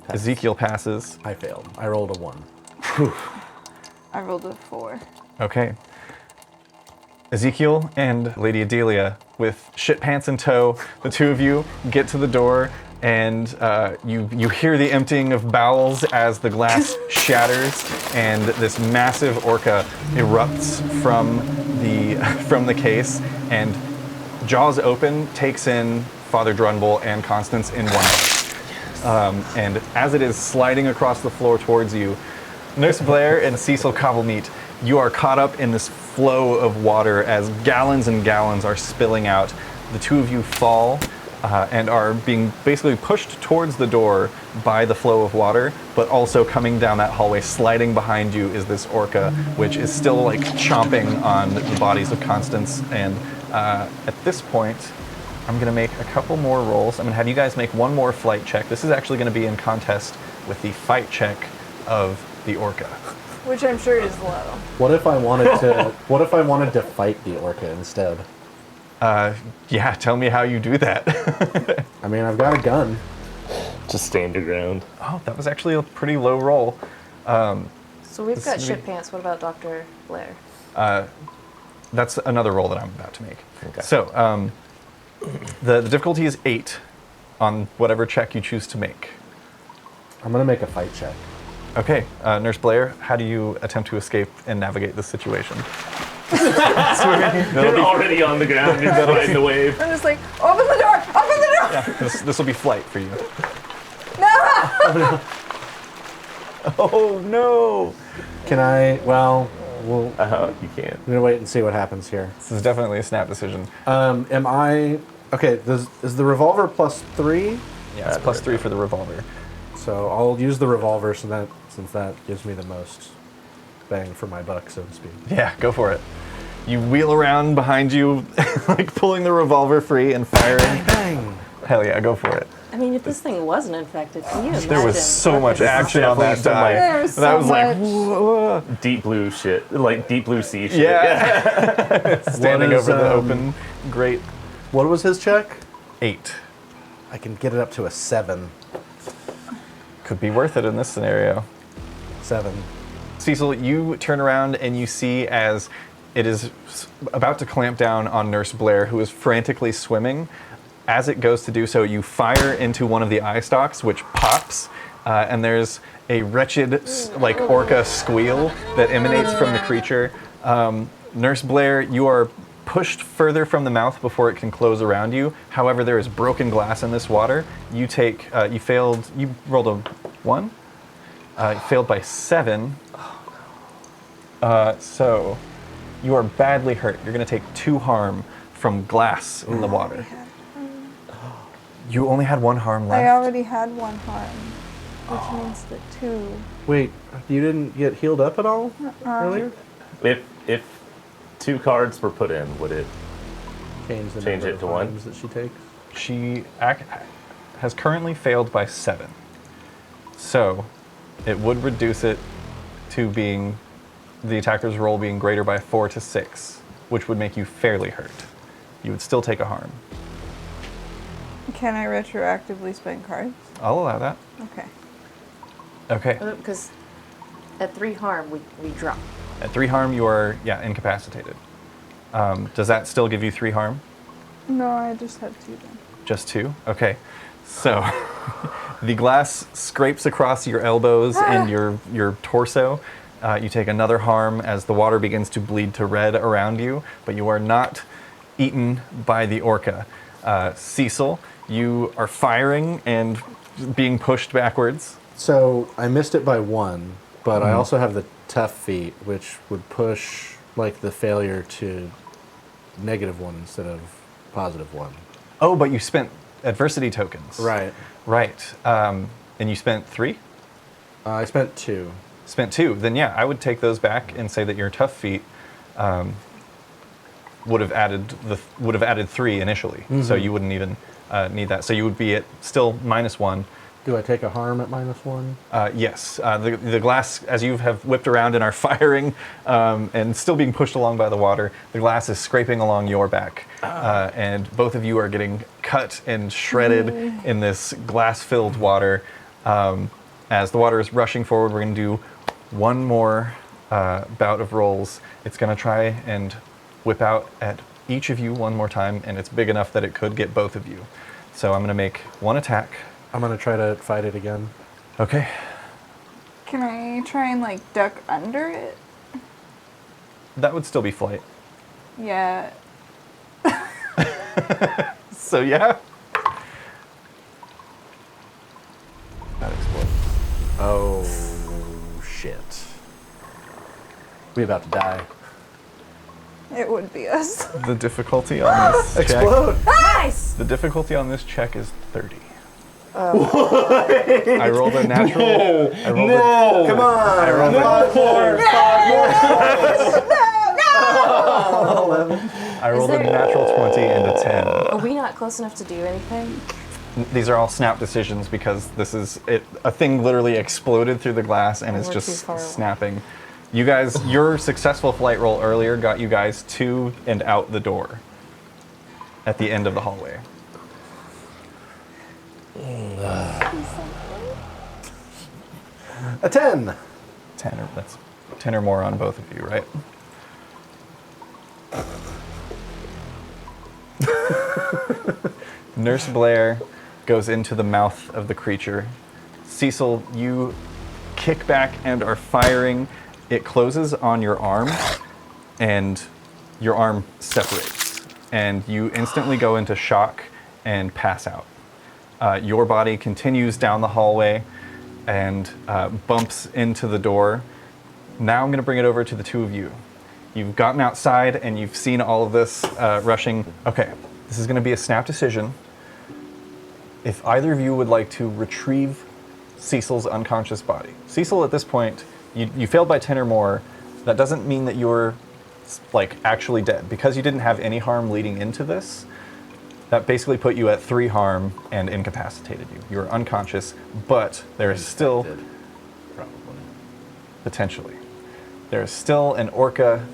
Ezekiel passes. I failed. I rolled a 1. I rolled a 4. Okay. Ezekiel and Lady Adelia, with shit pants in tow, the two of you get to the door, and you hear the emptying of bowels as the glass shatters, and this massive orca erupts from the case, and jaws open, takes in Father Drunville and Constance in one bite. And as it is sliding across the floor towards you, Nurse Blair and Cecil Cobblemeat, you are caught up in this flow of water as gallons and gallons are spilling out. The two of you fall and are being basically pushed towards the door by the flow of water, but also coming down that hallway, sliding behind you is this orca, which is still like chomping on the bodies of Constance. And at this point, I'm gonna make a couple more rolls. I'm gonna have you guys make one more flight check. This is actually gonna be in contest with the fight check of the orca. Which I'm sure is low. What if I wanted to fight the orca instead? Yeah, tell me how you do that. I mean, I've got a gun. Just stand your ground. Oh, that was actually a pretty low roll. So we've This got is shit me. pants. What about Dr. Blair? That's another roll that I'm about to make. Okay. So, the difficulty is 8 on whatever check you choose to make. I'm gonna make a fight check. Okay, Nurse Blair, how do you attempt to escape and navigate this situation? You're already on the ground. You're riding the wave. I'm just like, open the door! Open the door! This will be flight for you. No! Oh no! Can I? Well, Well, You can't. I'm gonna wait and see what happens here. This is definitely a snap decision. Am I okay? Is the revolver +3? Yeah, it's +3 for the revolver. So I'll use the revolver since that gives me the most bang for my buck, so to speak. Yeah, go for it. You wheel around behind you, like pulling the revolver free and firing. Bang! Hell yeah, go for it. I mean, if this thing wasn't infected, can you imagine? There was so much action on that definitely die. There was That so was like, much. whoa. Deep blue shit, like deep blue sea shit. Yeah. Standing What is, over the open grate. What was his check? 8. I can get it up to a 7. Could be worth it in this scenario. 7. Cecil, you turn around and you see as it is about to clamp down on Nurse Blair, who is frantically swimming. As it goes to do so, you fire into one of the eye stalks, which pops, and there's a wretched, like, orca squeal that emanates from the creature. Nurse Blair, you are pushed further from the mouth before it can close around you. However, there is broken glass in this water. You take, you rolled a 1. You failed by 7. So you are badly hurt. You're going to take 2 harm from glass in the water. You only had 1 harm left. I already had 1 harm, which means that 2. Wait, you didn't get healed up at all earlier? If 2 cards were put in, would it? Change the Change number it of to 1? harms that she takes. She has currently failed by 7. So it would reduce it to being the attacker's roll being greater by 4 to 6, which would make you fairly hurt. You would still take a harm. Can I retroactively spend cards? I'll allow that. Okay. Okay. Because at 3 harm, we drop. At 3 harm, you are, incapacitated. Does that still give you 3 harm? No, I just had 2 then. Just 2? Okay. So the glass scrapes across your elbows and your torso. You take another harm as the water begins to bleed to red around you, but you are not eaten by the orca. Cecil, you are firing and being pushed backwards. So I missed it by 1, but I also have the tough feat, which would push like the failure to -1 instead of +1. Oh, but you spent adversity tokens. Right. Right. And you spent 3? I spent 2. Spent 2. Then yeah, I would take those back and say that your tough feat would have added 3 initially. So you wouldn't even need that. So you would be at still -1. Do I take a harm at -1? Yes. The glass, as you have whipped around and are firing and still being pushed along by the water, the glass is scraping along your back. And both of you are getting cut and shredded in this glass-filled water. As the water is rushing forward, we're going to do one more bout of rolls. It's going to try and whip out at each of you one more time, and it's big enough that it could get both of you. So I'm going to make 1 attack. I'm going to try to fight it again. Okay. Can I try and like duck under it? That would still be flight. Yeah. So yeah. That explodes. Oh, shit. We about to die. It would be us. The difficulty on this check. Explode! Nice! The difficulty on this check is 30. I rolled a natural. Come on! I rolled I rolled a natural 20 and a 10. Are we not close enough to do anything? These are all snap decisions because this is it. A thing literally exploded through the glass and Oh, is we're too just far away. snapping. You guys, your successful flight roll earlier got you guys to and out the door at the end of the hallway. A 10! 10 or more on both of you, right? Nurse Blair goes into the mouth of the creature. Cecil, you kick back and are firing. It closes on your arm, and your arm separates, and you instantly go into shock and pass out. Your body continues down the hallway and bumps into the door. Now I'm going to bring it over to the two of you. You've gotten outside and you've seen all of this rushing. Okay, this is going to be a snap decision. If either of you would like to retrieve Cecil's unconscious body. Cecil, at this point, you failed by 10 or more. That doesn't mean that you're like actually dead. Because you didn't have any harm leading into this, that basically put you at 3 harm and incapacitated you. You're unconscious, but there is still... Probably. Potentially. There is still an orca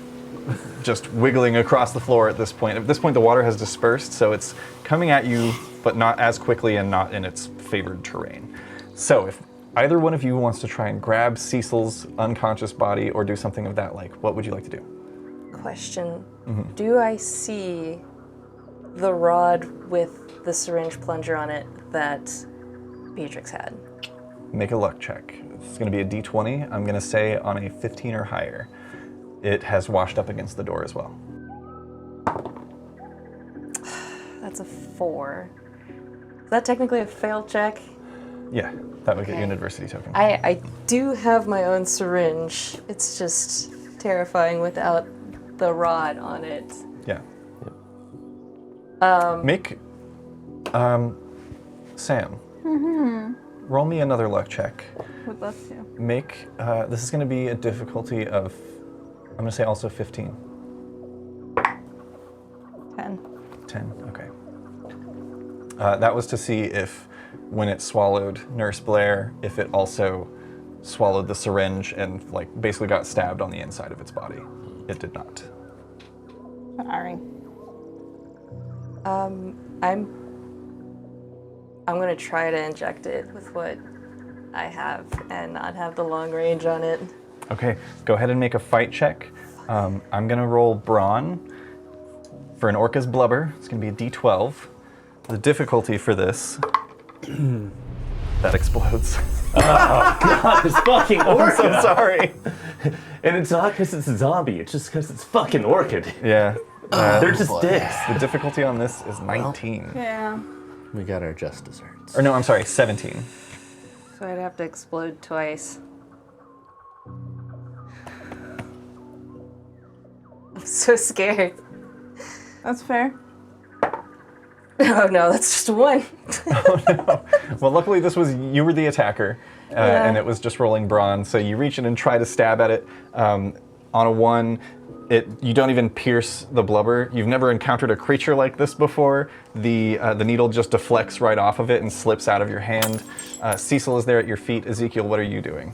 just wiggling across the floor at this point. At this point, the water has dispersed, so it's coming at you, but not as quickly and not in its favored terrain. So if either one of you wants to try and grab Cecil's unconscious body or do something of that like, what would you like to do? Question. Do I see the rod with the syringe plunger on it that Beatrix had? Make a luck check. It's going to be a d20. I'm going to say on a 15 or higher. It has washed up against the door as well. That's a 4. Is that technically a fail check? Yeah, that would get you an adversity token. I do have my own syringe. It's just terrifying without the rod on it. Yeah. Make, Sam, roll me another luck check. Would love to. Make, this is going to be a difficulty of, I'm going to say also 15. 10. 10, okay. That was to see if, when it swallowed Nurse Blair, if it also swallowed the syringe and like basically got stabbed on the inside of its body. It did not. Sorry. I'm gonna try to inject it with what I have and not have the long range on it. Okay, go ahead and make a fight check. I'm gonna roll brawn for an orca's blubber. It's gonna be a d12. The difficulty for this, that explodes. God, this fucking orca. I'm so sorry. And it's not because it's a zombie, it's just because it's fucking orca. Yeah. They're just dicks. The difficulty on this is 19. Yeah. We got our just desserts. Or no, I'm sorry, 17. So I'd have to explode twice. I'm so scared. That's fair. Oh no, that's just 1. Oh no. Well, luckily you were the attacker, and it was just rolling brawn. So you reach in and try to stab at it. On a 1, you don't even pierce the blubber. You've never encountered a creature like this before. The needle just deflects right off of it and slips out of your hand. Cecil is there at your feet. Ezekiel, what are you doing?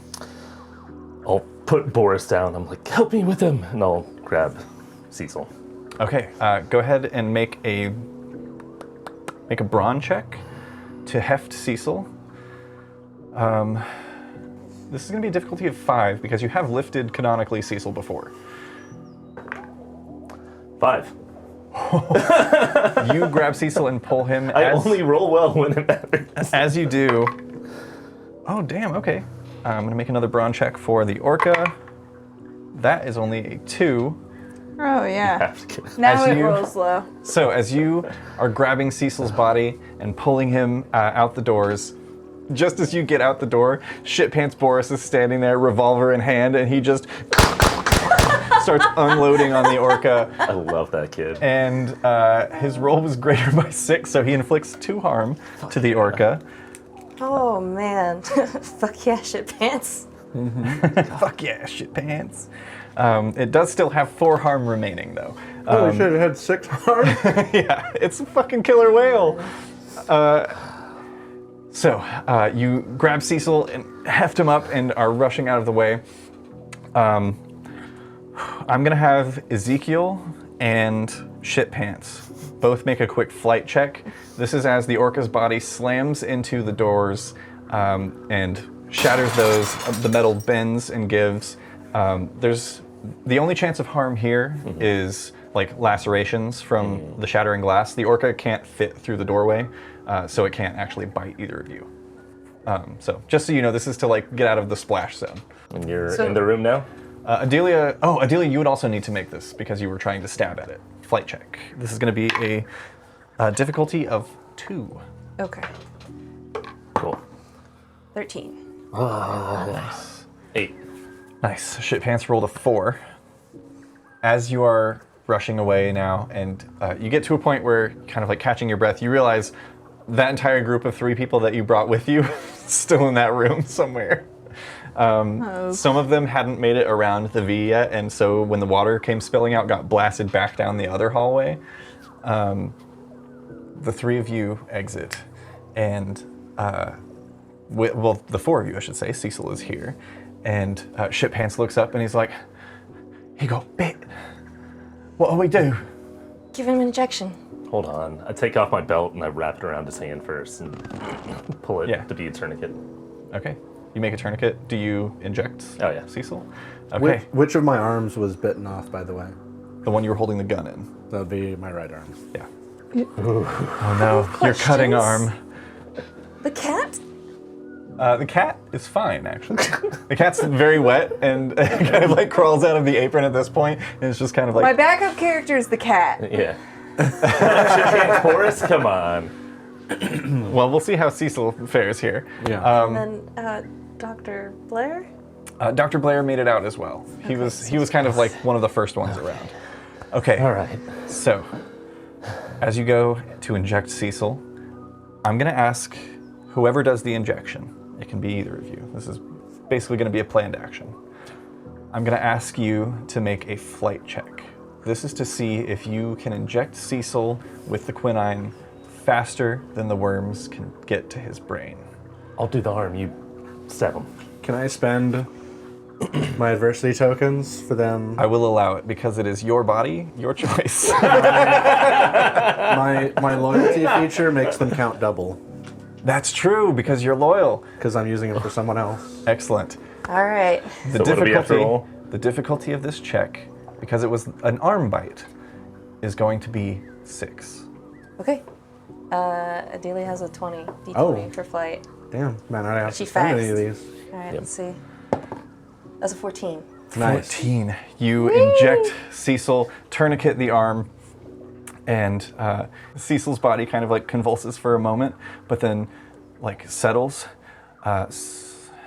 I'll put Boris down. I'm like, help me with him. And I'll grab Cecil. Okay, go ahead and make a brawn check to heft Cecil. This is going to be a difficulty of 5 because you have lifted canonically Cecil before. 5. You grab Cecil and pull him. I only roll well when it matters. As you do. Oh, damn, okay. I'm going to make another brawn check for the orca. That is only a 2. Oh, yeah. Have to get Now As it you- rolls low. So as you are grabbing Cecil's body and pulling him out the doors, just as you get out the door, Shitpants Boris is standing there, revolver in hand, and he just starts unloading on the orca. I love that kid. And his roll was greater by 6, so he inflicts 2 harm to the orca. Oh man. Fuck yeah, shit pants. Fuck yeah, Shitpants. It does still have 4 harm remaining, though. Holy shit, it had 6 harm? Yeah, it's a fucking killer whale. So you grab Cecil and heft him up and are rushing out of the way. I'm gonna have Ezekiel and Shitpants both make a quick flight check. This is as the orca's body slams into the doors and shatters those. The metal bends and gives. There's the only chance of harm here is like lacerations from the shattering glass. The orca can't fit through the doorway, so it can't actually bite either of you. So just so you know, this is to like get out of the splash zone. And you're in the room now? Adelia, you would also need to make this because you were trying to stab at it. Flight check. This is going to be a difficulty of 2. Okay. Cool. 13. Nice. 8. Nice. Shit pants rolled a 4. As you are rushing away now, and you get to a point where, kind of like catching your breath, you realize that entire group of 3 people that you brought with you still in that room somewhere. Some of them hadn't made it around the V yet, and so when the water came spilling out, got blasted back down the other hallway. The 3 of you exit, and well, the 4 of you, I should say. Cecil is here, and Shit Pants looks up and he's like, "He got bit. What'll we do?" Give him an injection. Hold on. I take off my belt and I wrap it around his hand first and pull it to be a tourniquet. Okay. You make a tourniquet. Do you inject Cecil? Okay. Which of my arms was bitten off, by the way? The one you were holding the gun in. That would be my right arm. Yeah. Oh no, your cutting arm. The cat? The cat is fine, actually. The cat's very wet and kind of like crawls out of the apron at this point, and it's just kind of like... My backup character is the cat. Yeah. Chorus, come on. Well, we'll see how Cecil fares here. Yeah. And then Dr. Blair? Dr. Blair made it out as well. He was kind of like one of the first ones around. Okay. All right. So, as you go to inject Cecil, I'm going to ask whoever does the injection. It can be either of you. This is basically going to be a planned action. I'm going to ask you to make a flight check. This is to see if you can inject Cecil with the quinine faster than the worms can get to his brain. I'll do the arm. You stab him. Can I spend my adversity tokens for them? I will allow it because it is your body, your choice. My loyalty feature makes them count double That's true because you're loyal. because I'm using it for someone else. Excellent. All right. The So what do we have to roll? the difficulty of this check, because it was an arm bite, is going to be 6. Okay. Adelia has a 20, D20 Oh. for flight. Damn, man, I don't have She to spend any of fast. these. All right, let's see. That's a 14. Nice. 14. You inject Cecil, tourniquet the arm, and Cecil's body kind of like convulses for a moment, but then like settles.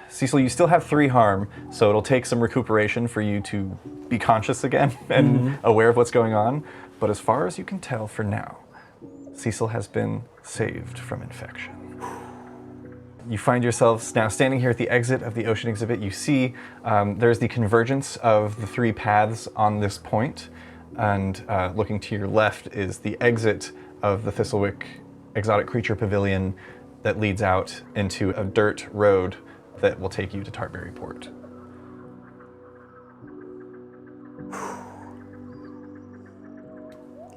Cecil, you still have 3 harm, so it'll take some recuperation for you to be conscious again and aware of what's going on. But as far as you can tell for now, Cecil has been saved from infection. You find yourselves now standing here at the exit of the ocean exhibit. You see there's the convergence of the 3 paths on this point, and looking to your left is the exit of the Thistlewick Exotic Creature Pavillion that leads out into a dirt road that will take you to Tartberry Port.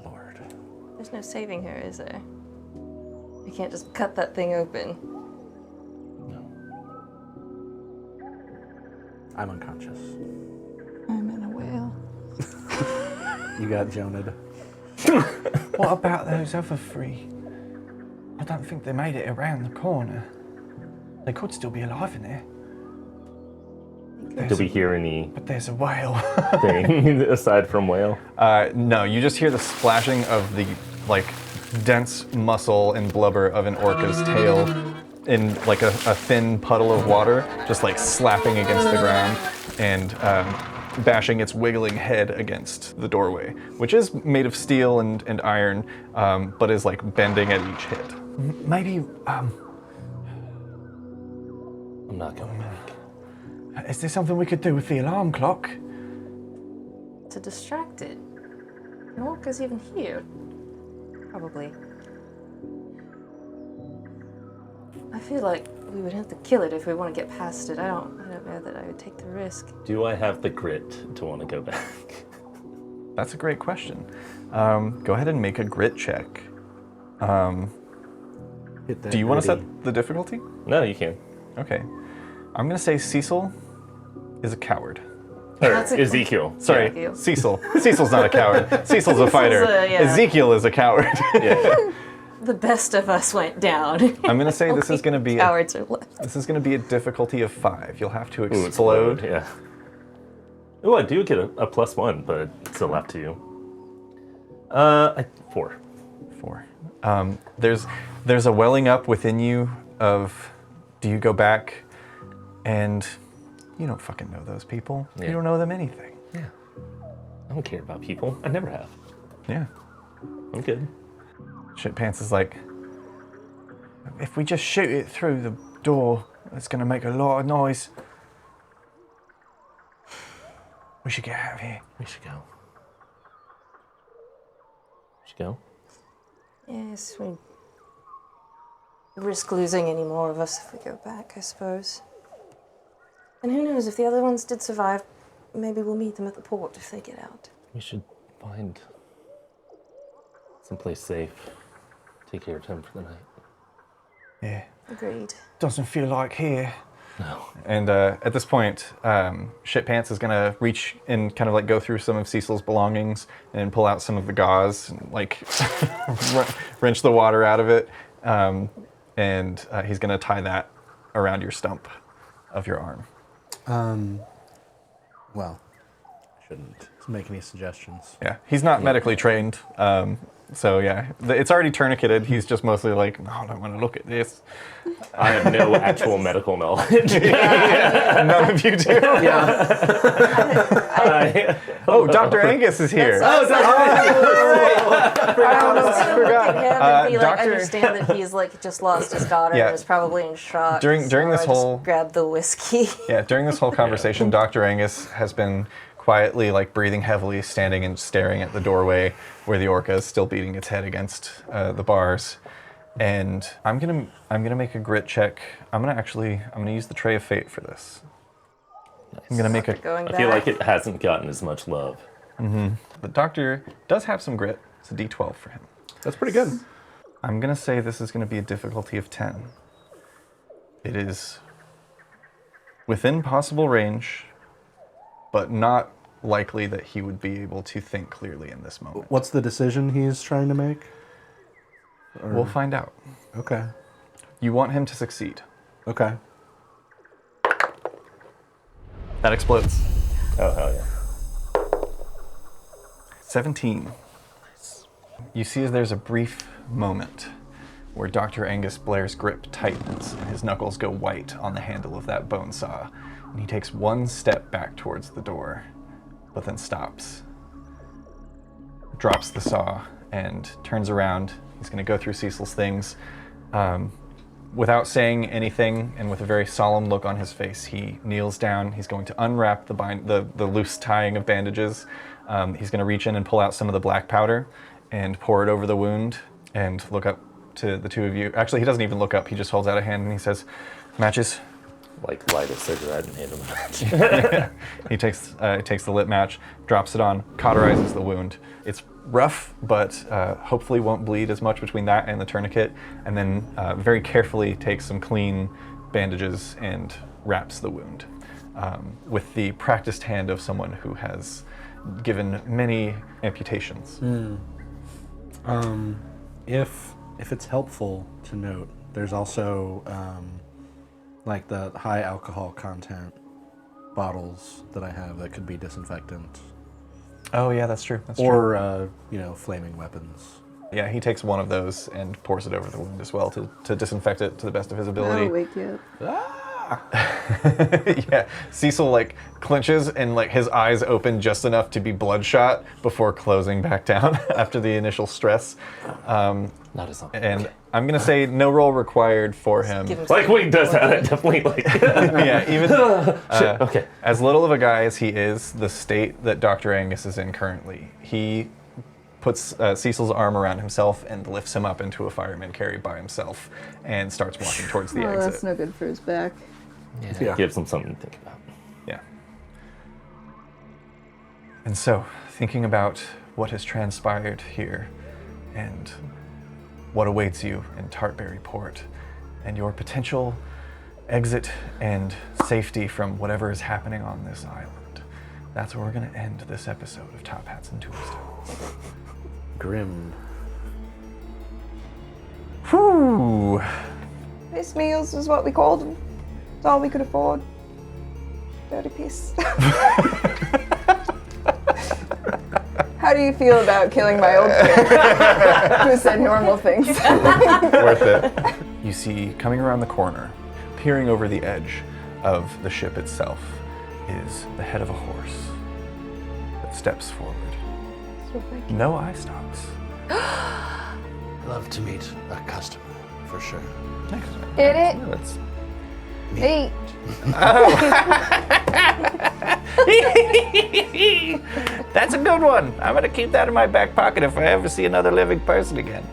Lord. There's no saving her, is there? You can't just cut that thing open. I'm unconscious. I'm in a whale. You got Joned. What about those other 3? I don't think they made it around the corner. They could still be alive in there. Do we hear anything But there's a whale. aside from whale? No, you just hear the splashing of the like dense muscle and blubber of an orca's tail in like a thin puddle of water, just like slapping against the ground and bashing its wiggling head against the doorway, which is made of steel and iron, but is like bending at each hit. Maybe, I'm not going back. is there something we could do with the alarm clock? To distract it. An orca's even here. Probably. I feel like we would have to kill it if we want to get past it. I don't know that I would take the risk. Do I have the grit to want to go back? That's a great question. Go ahead and make a grit check. Hit that Do you want to gritty. set the difficulty? No, you can. Okay. I'm going to say Cecil is a coward. Or That's a- Ezekiel. Sorry, Ezekiel. Cecil. Cecil's not a coward. Cecil's a fighter. yeah. Ezekiel is a coward. Yeah. The best of us went down. I'm going to say this is going to be Cowards are left. this is going to be a difficulty of 5. You'll have to Ooh, it's explode. loud, yeah. Oh, I do get a +1, but still have 2. 4. 4. There's a welling up within you of, do you go back and You don't fucking know those people. Yeah. You don't know them anything. Yeah. I don't care about people. I never have. Yeah. I'm good. Shitpants is like, if we just shoot it through the door, it's going to make a lot of noise. We should get out of here. We should go. Go. Yes, we risk losing any more of us if we go back, I suppose. And who knows, if the other ones did survive, maybe we'll meet them at the port if they get out. We should find someplace safe. Take care of him for the night. Yeah. Agreed. Doesn't feel like here. No. And at this point, Shitpants is going to reach and kind of like go through some of Cecil's belongings and pull out some of the gauze and like wrench the water out of it. And he's going to tie that around your stump of your arm. Well, I shouldn't make any suggestions. Yeah, he's not medically trained. So yeah, it's already tourniqueted. He's just mostly like, no, I don't want to look at this. I have no actual medical knowledge. None of you do. Oh, Dr. Angus is here. I forgot. I Doctor- understand that he's like just lost his daughter Yeah. and is probably in shock. During so this I whole- just grabbed the whiskey. Yeah, during this whole conversation, Dr. Angus has been quietly, like breathing heavily, standing and staring at the doorway where the orca is still beating its head against the bars. And I'm gonna make a grit check. I'm gonna use the Tray of Fate for this. I'm gonna make a. Going I back. feel like it hasn't gotten as much love. The doctor does have some grit. It's a D12 for him. That's pretty good. I'm gonna say this is gonna be a difficulty of 10. It is within possible range, but not likely that he would be able to think clearly in this moment. What's the decision he's trying to make? We'll find out. Okay. You want him to succeed. Okay. That explodes. Oh, hell yeah. 17. You see as there's a brief moment where Dr. Angus Blair's grip tightens and his knuckles go white on the handle of that bone saw. And he takes one step back towards the door, but then stops. Drops the saw and turns around. He's going to go through Cecil's things. Without saying anything and with a very solemn look on his face, he kneels down. He's going to unwrap the loose tying of bandages. He's going to reach in and pull out some of the black powder and pour it over the wound and look up to the two of you. Actually, he doesn't even look up. He just holds out a hand and he says, "Matches." Like light a cigarette and hand him a match. He takes the lit match, drops it on, cauterizes the wound. It's rough, but hopefully won't bleed as much between that and the tourniquet, and then very carefully takes some clean bandages and wraps the wound with the practiced hand of someone who has given many amputations. If it's helpful to note, there's also like the high alcohol content bottles that I have that could be disinfectant. Oh yeah, that's true. That's true. Or, flaming weapons. Yeah, he takes one of those and pours it over the wound as well to disinfect it to the best of his ability. That'll wake you up. Yeah, Cecil like clenches and like his eyes open just enough to be bloodshot before closing back down after the initial stress. Not as long. And I'm gonna say no roll required for him. Give him Like some- when he does that, it definitely like. Yeah, even Okay. as little of a guy as he is, the state that Dr. Angus is in currently, he puts Cecil's arm around himself and lifts him up into a fireman carry by himself and starts walking towards the Oh, exit. that's no good for his back. Yeah. Gives him something to think about. Yeah. And so, thinking about what has transpired here and what awaits you in Tartberry Port and your potential exit and safety from whatever is happening on this island, that's where we're going to end this episode of Top Hats and Tombstones. Grim. Whew. Piss meals is what we called them. It's all we could afford. Dirty piss. How do you feel about killing my old friend who said normal things? Worth it. You see, coming around the corner, peering over the edge of the ship itself, is the head of a horse that steps forward. No eye stalks. Love to meet a customer, for sure. Hit it. That's Hey. That's a good one. I'm gonna keep that in my back pocket if I ever see another living person again.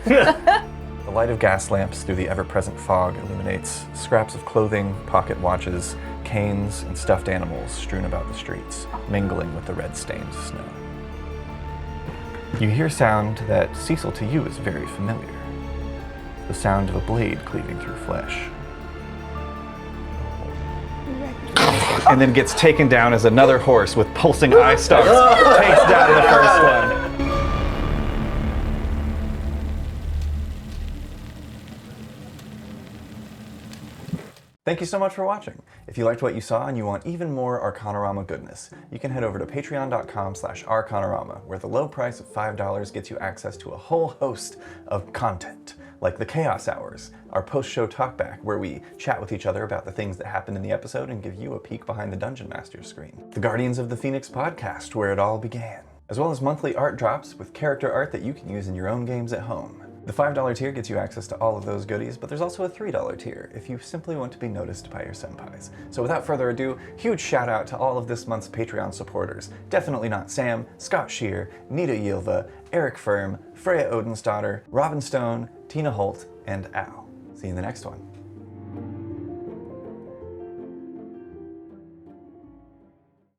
The light of gas lamps through the ever-present fog illuminates scraps of clothing, pocket watches, canes, and stuffed animals strewn about the streets, mingling with the red-stained snow. You hear sound that, Cecil, to you is very familiar. The sound of a blade cleaving through flesh. And then gets taken down as another horse with pulsing eye stalks takes down the first one. Thank you so much for watching. If you liked what you saw and you want even more Arcanarama goodness, you can head over to patreon.com/Arcanarama, where the low price of $5 gets you access to a whole host of content, like the Chaos Hours, our post-show talkback, where we chat with each other about the things that happened in the episode and give you a peek behind the Dungeon Master's screen. The Guardians of the Phoenix podcast, where it all began, as well as monthly art drops with character art that you can use in your own games at home. The $5 tier gets you access to all of those goodies, but there's also a $3 tier if you simply want to be noticed by your senpais. So without further ado, huge shout out to all of this month's Patreon supporters. Definitely Not Sam, Scott Shear, Nita Yilva, Eric Firm, Freya Odensdottir, Robin Stone, Tina Holt, and Al. See you in the next one.